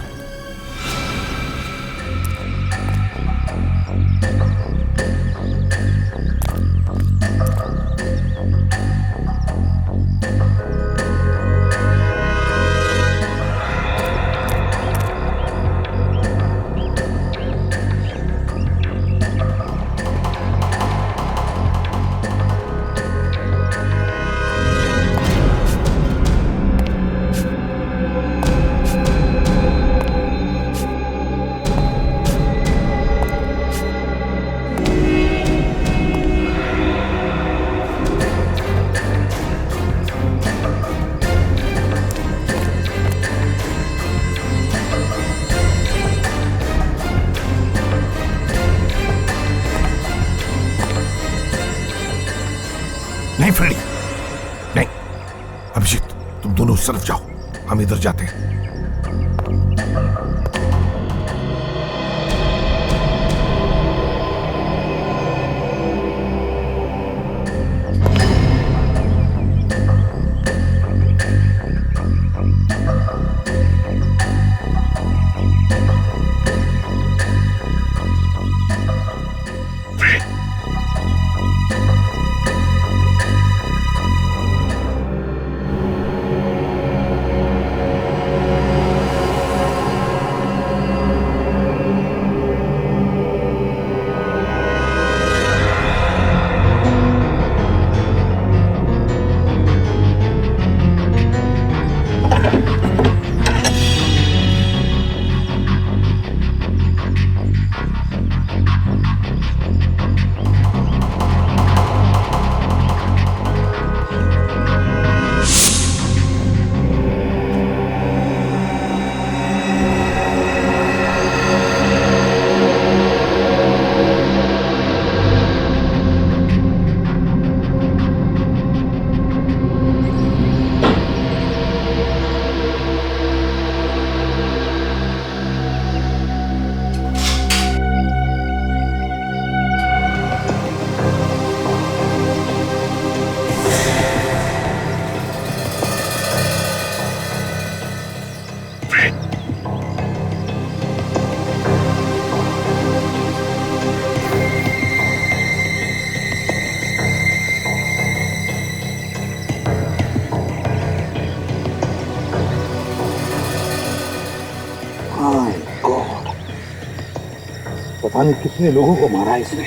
नहीं फ्रेडी, नहीं। अभिजीत, तुम दोनों उस तरफ जाओ, हम इधर जाते हैं। पता नहीं कितने लोगों को मारा है इसने।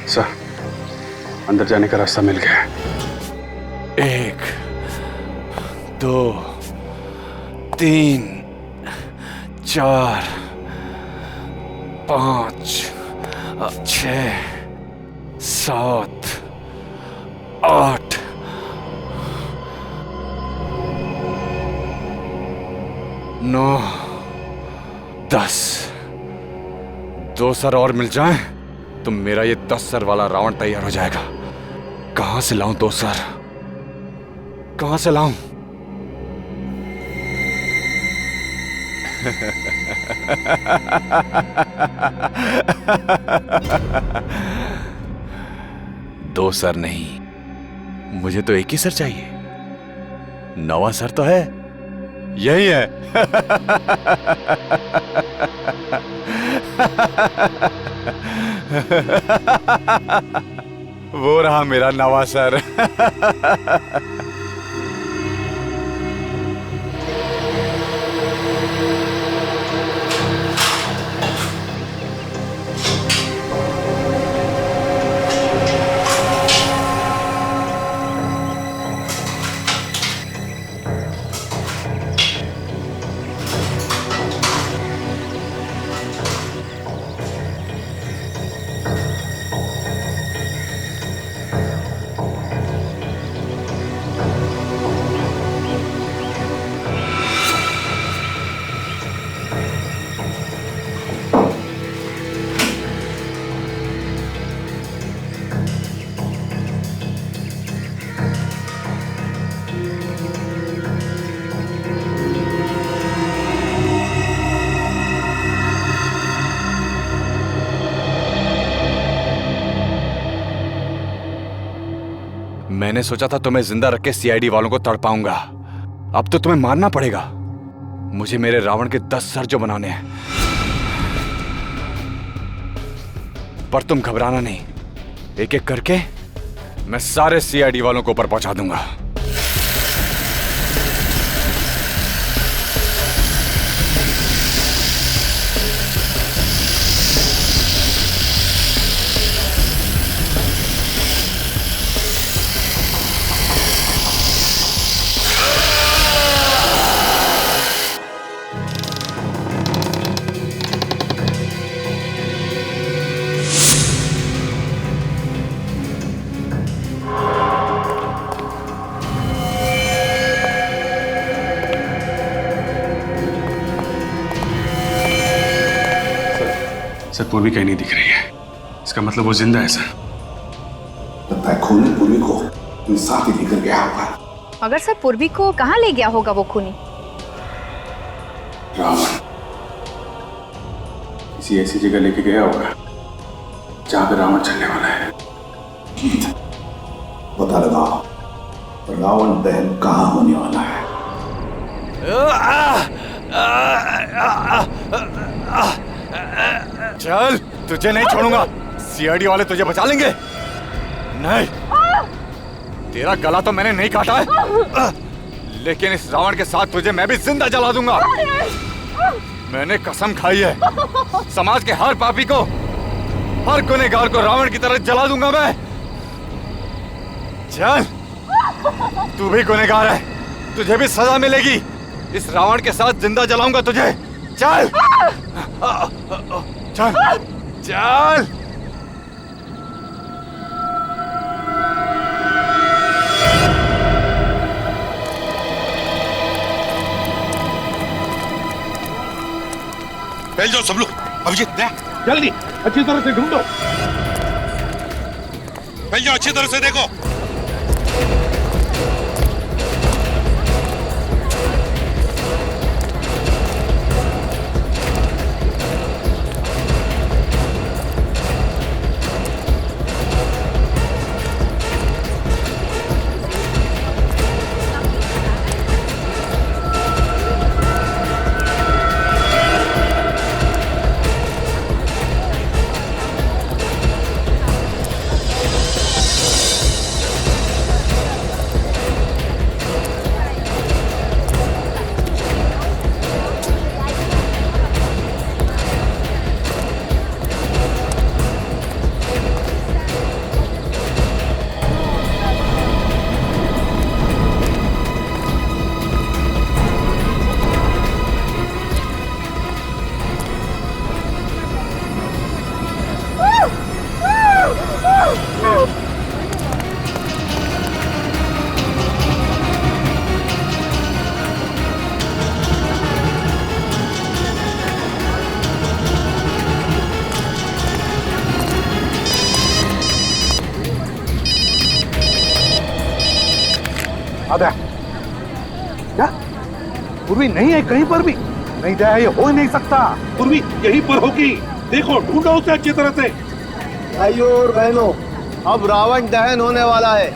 सर, अंदर जाने का रास्ता मिल गया है। 1 2 3 4 5 6 7 8 9 10। 2 सर और मिल जाएं तो मेरा ये 10 सर वाला रावण तैयार हो जाएगा। कहां से लाऊं 2 सर? कहां से लाऊं? दो सर नहीं, मुझे तो एक ही सर चाहिए। 9वां सर तो है, यही है। वो रहा मेरा 9वां सर। मैंने सोचा था तुम्हें जिंदा रख के सीआईडी वालों को तड़पाऊंगा। अब तो तुम्हें मारना पड़ेगा। मुझे मेरे रावण के 10 सर जो बनाने हैं। पर तुम घबराना नहीं, एक एक करके मैं सारे सीआईडी वालों को ऊपर पहुंचा दूंगा। सर पूर्वी कहीं नहीं दिख रही है। इसका मतलब वो जिंदा है सर। लगता है खूनी पूर्वी को कोई साथ ही लेकर गया होगा। मगर सर पूर्वी को कहाँ ले गया होगा वो खूनी? रावण किसी ऐसी जगह लेके गया होगा जहां पे रावण चलने वाला है। पता लगाओ रावण दहन कहाँ होने वाला है। चल, तुझे नहीं छोड़ूंगा। सीआईडी वाले तुझे बचा लेंगे। नहीं, तेरा गला तो मैंने नहीं काटा है, लेकिन इस रावण के साथ तुझे मैं भी जिंदा जला दूंगा। मैंने कसम खाई है, समाज के हर पापी को, हर गुनहगार को रावण की तरह जला दूंगा मैं। चल, तू भी गुनहगार है, तुझे भी सजा मिलेगी। इस रावण के साथ जिंदा जलाऊंगा तुझे। चल चल चल। फैल जाओ सब लोग। अभिजीत जल्दी अच्छी तरह से ढूंढो। फैल जाओ, अच्छी तरह से देखो। क्या पूर्वी नहीं है कहीं पर भी? नहीं दया, ये हो ही नहीं सकता। पूर्वी यहीं पर होगी, देखो ढूंढो उसे अच्छी तरह से। भाइयों और बहनों, अब रावण दहन होने वाला है।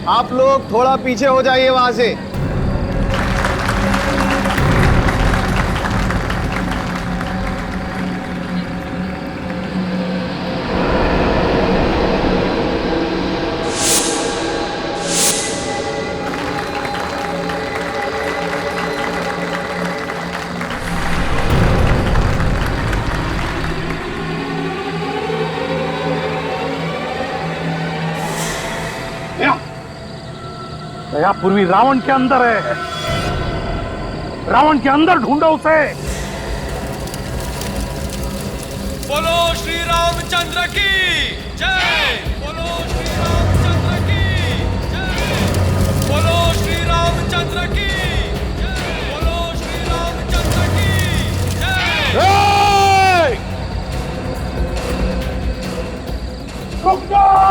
आप लोग थोड़ा पीछे हो जाइए वहां से। दया, पूर्वी रावण के अंदर है। रावण के अंदर ढूंढो उसे। बोलो श्री रामचंद्र की जय। बोलो श्री रामचंद्र की जय। बोलो श्री रामचंद्र की जय। बोलो श्री रामचंद्र की जय। रुक जाओ।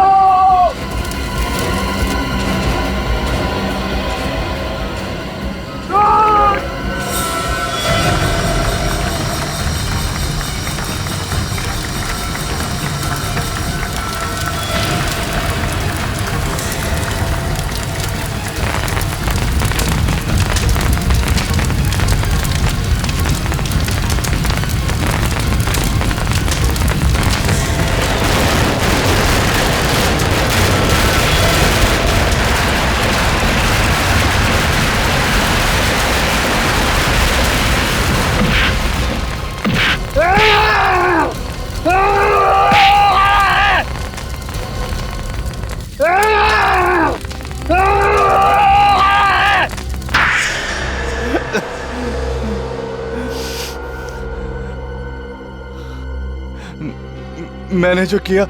मैंने जो किया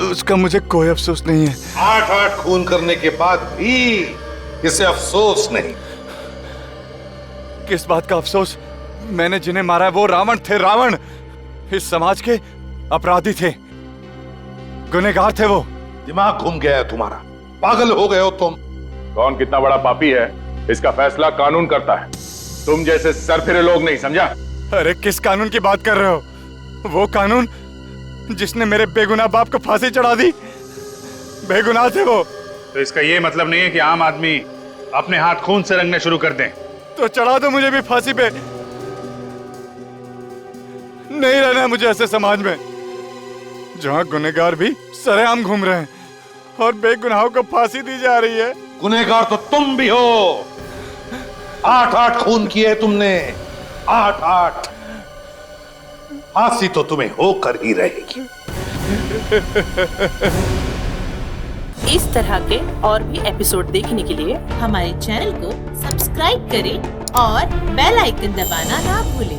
उसका मुझे कोई अफसोस नहीं है। 8 खून करने के बाद भी इसे अफसोस नहीं। किस बात का अफसोस? मैंने जिन्हें मारा है वो रावण थे, रावण। इस समाज के अपराधी थे, गुनहगार थे वो। दिमाग घूम गया है तुम्हारा, पागल हो गए हो तुम। कौन कितना बड़ा पापी है इसका फैसला कानून करता है, तुम जैसे सरफिरे लोग नहीं, समझा? अरे किस कानून की बात कर रहे हो? वो कानून जिसने मेरे बेगुनाह बाप को फांसी चढ़ा दी, बेगुनाह थे वो। तो इसका ये मतलब नहीं है कि आम आदमी अपने हाथ खून से रंगने शुरू कर दें। तो चढ़ा दो मुझे भी फांसी पे। नहीं रहना है मुझे ऐसे समाज में जहां गुनहगार भी सरेआम घूम रहे हैं और बेगुनाहों को फांसी दी जा रही है। गुनहगार तो तुम भी हो। 8 खून किए तुमने, 8। फांसी तो तुम्हें होकर ही रहेगी। इस तरह के और भी एपिसोड देखने के लिए हमारे चैनल को सब्सक्राइब करें और बेल आइकन दबाना ना भूलें।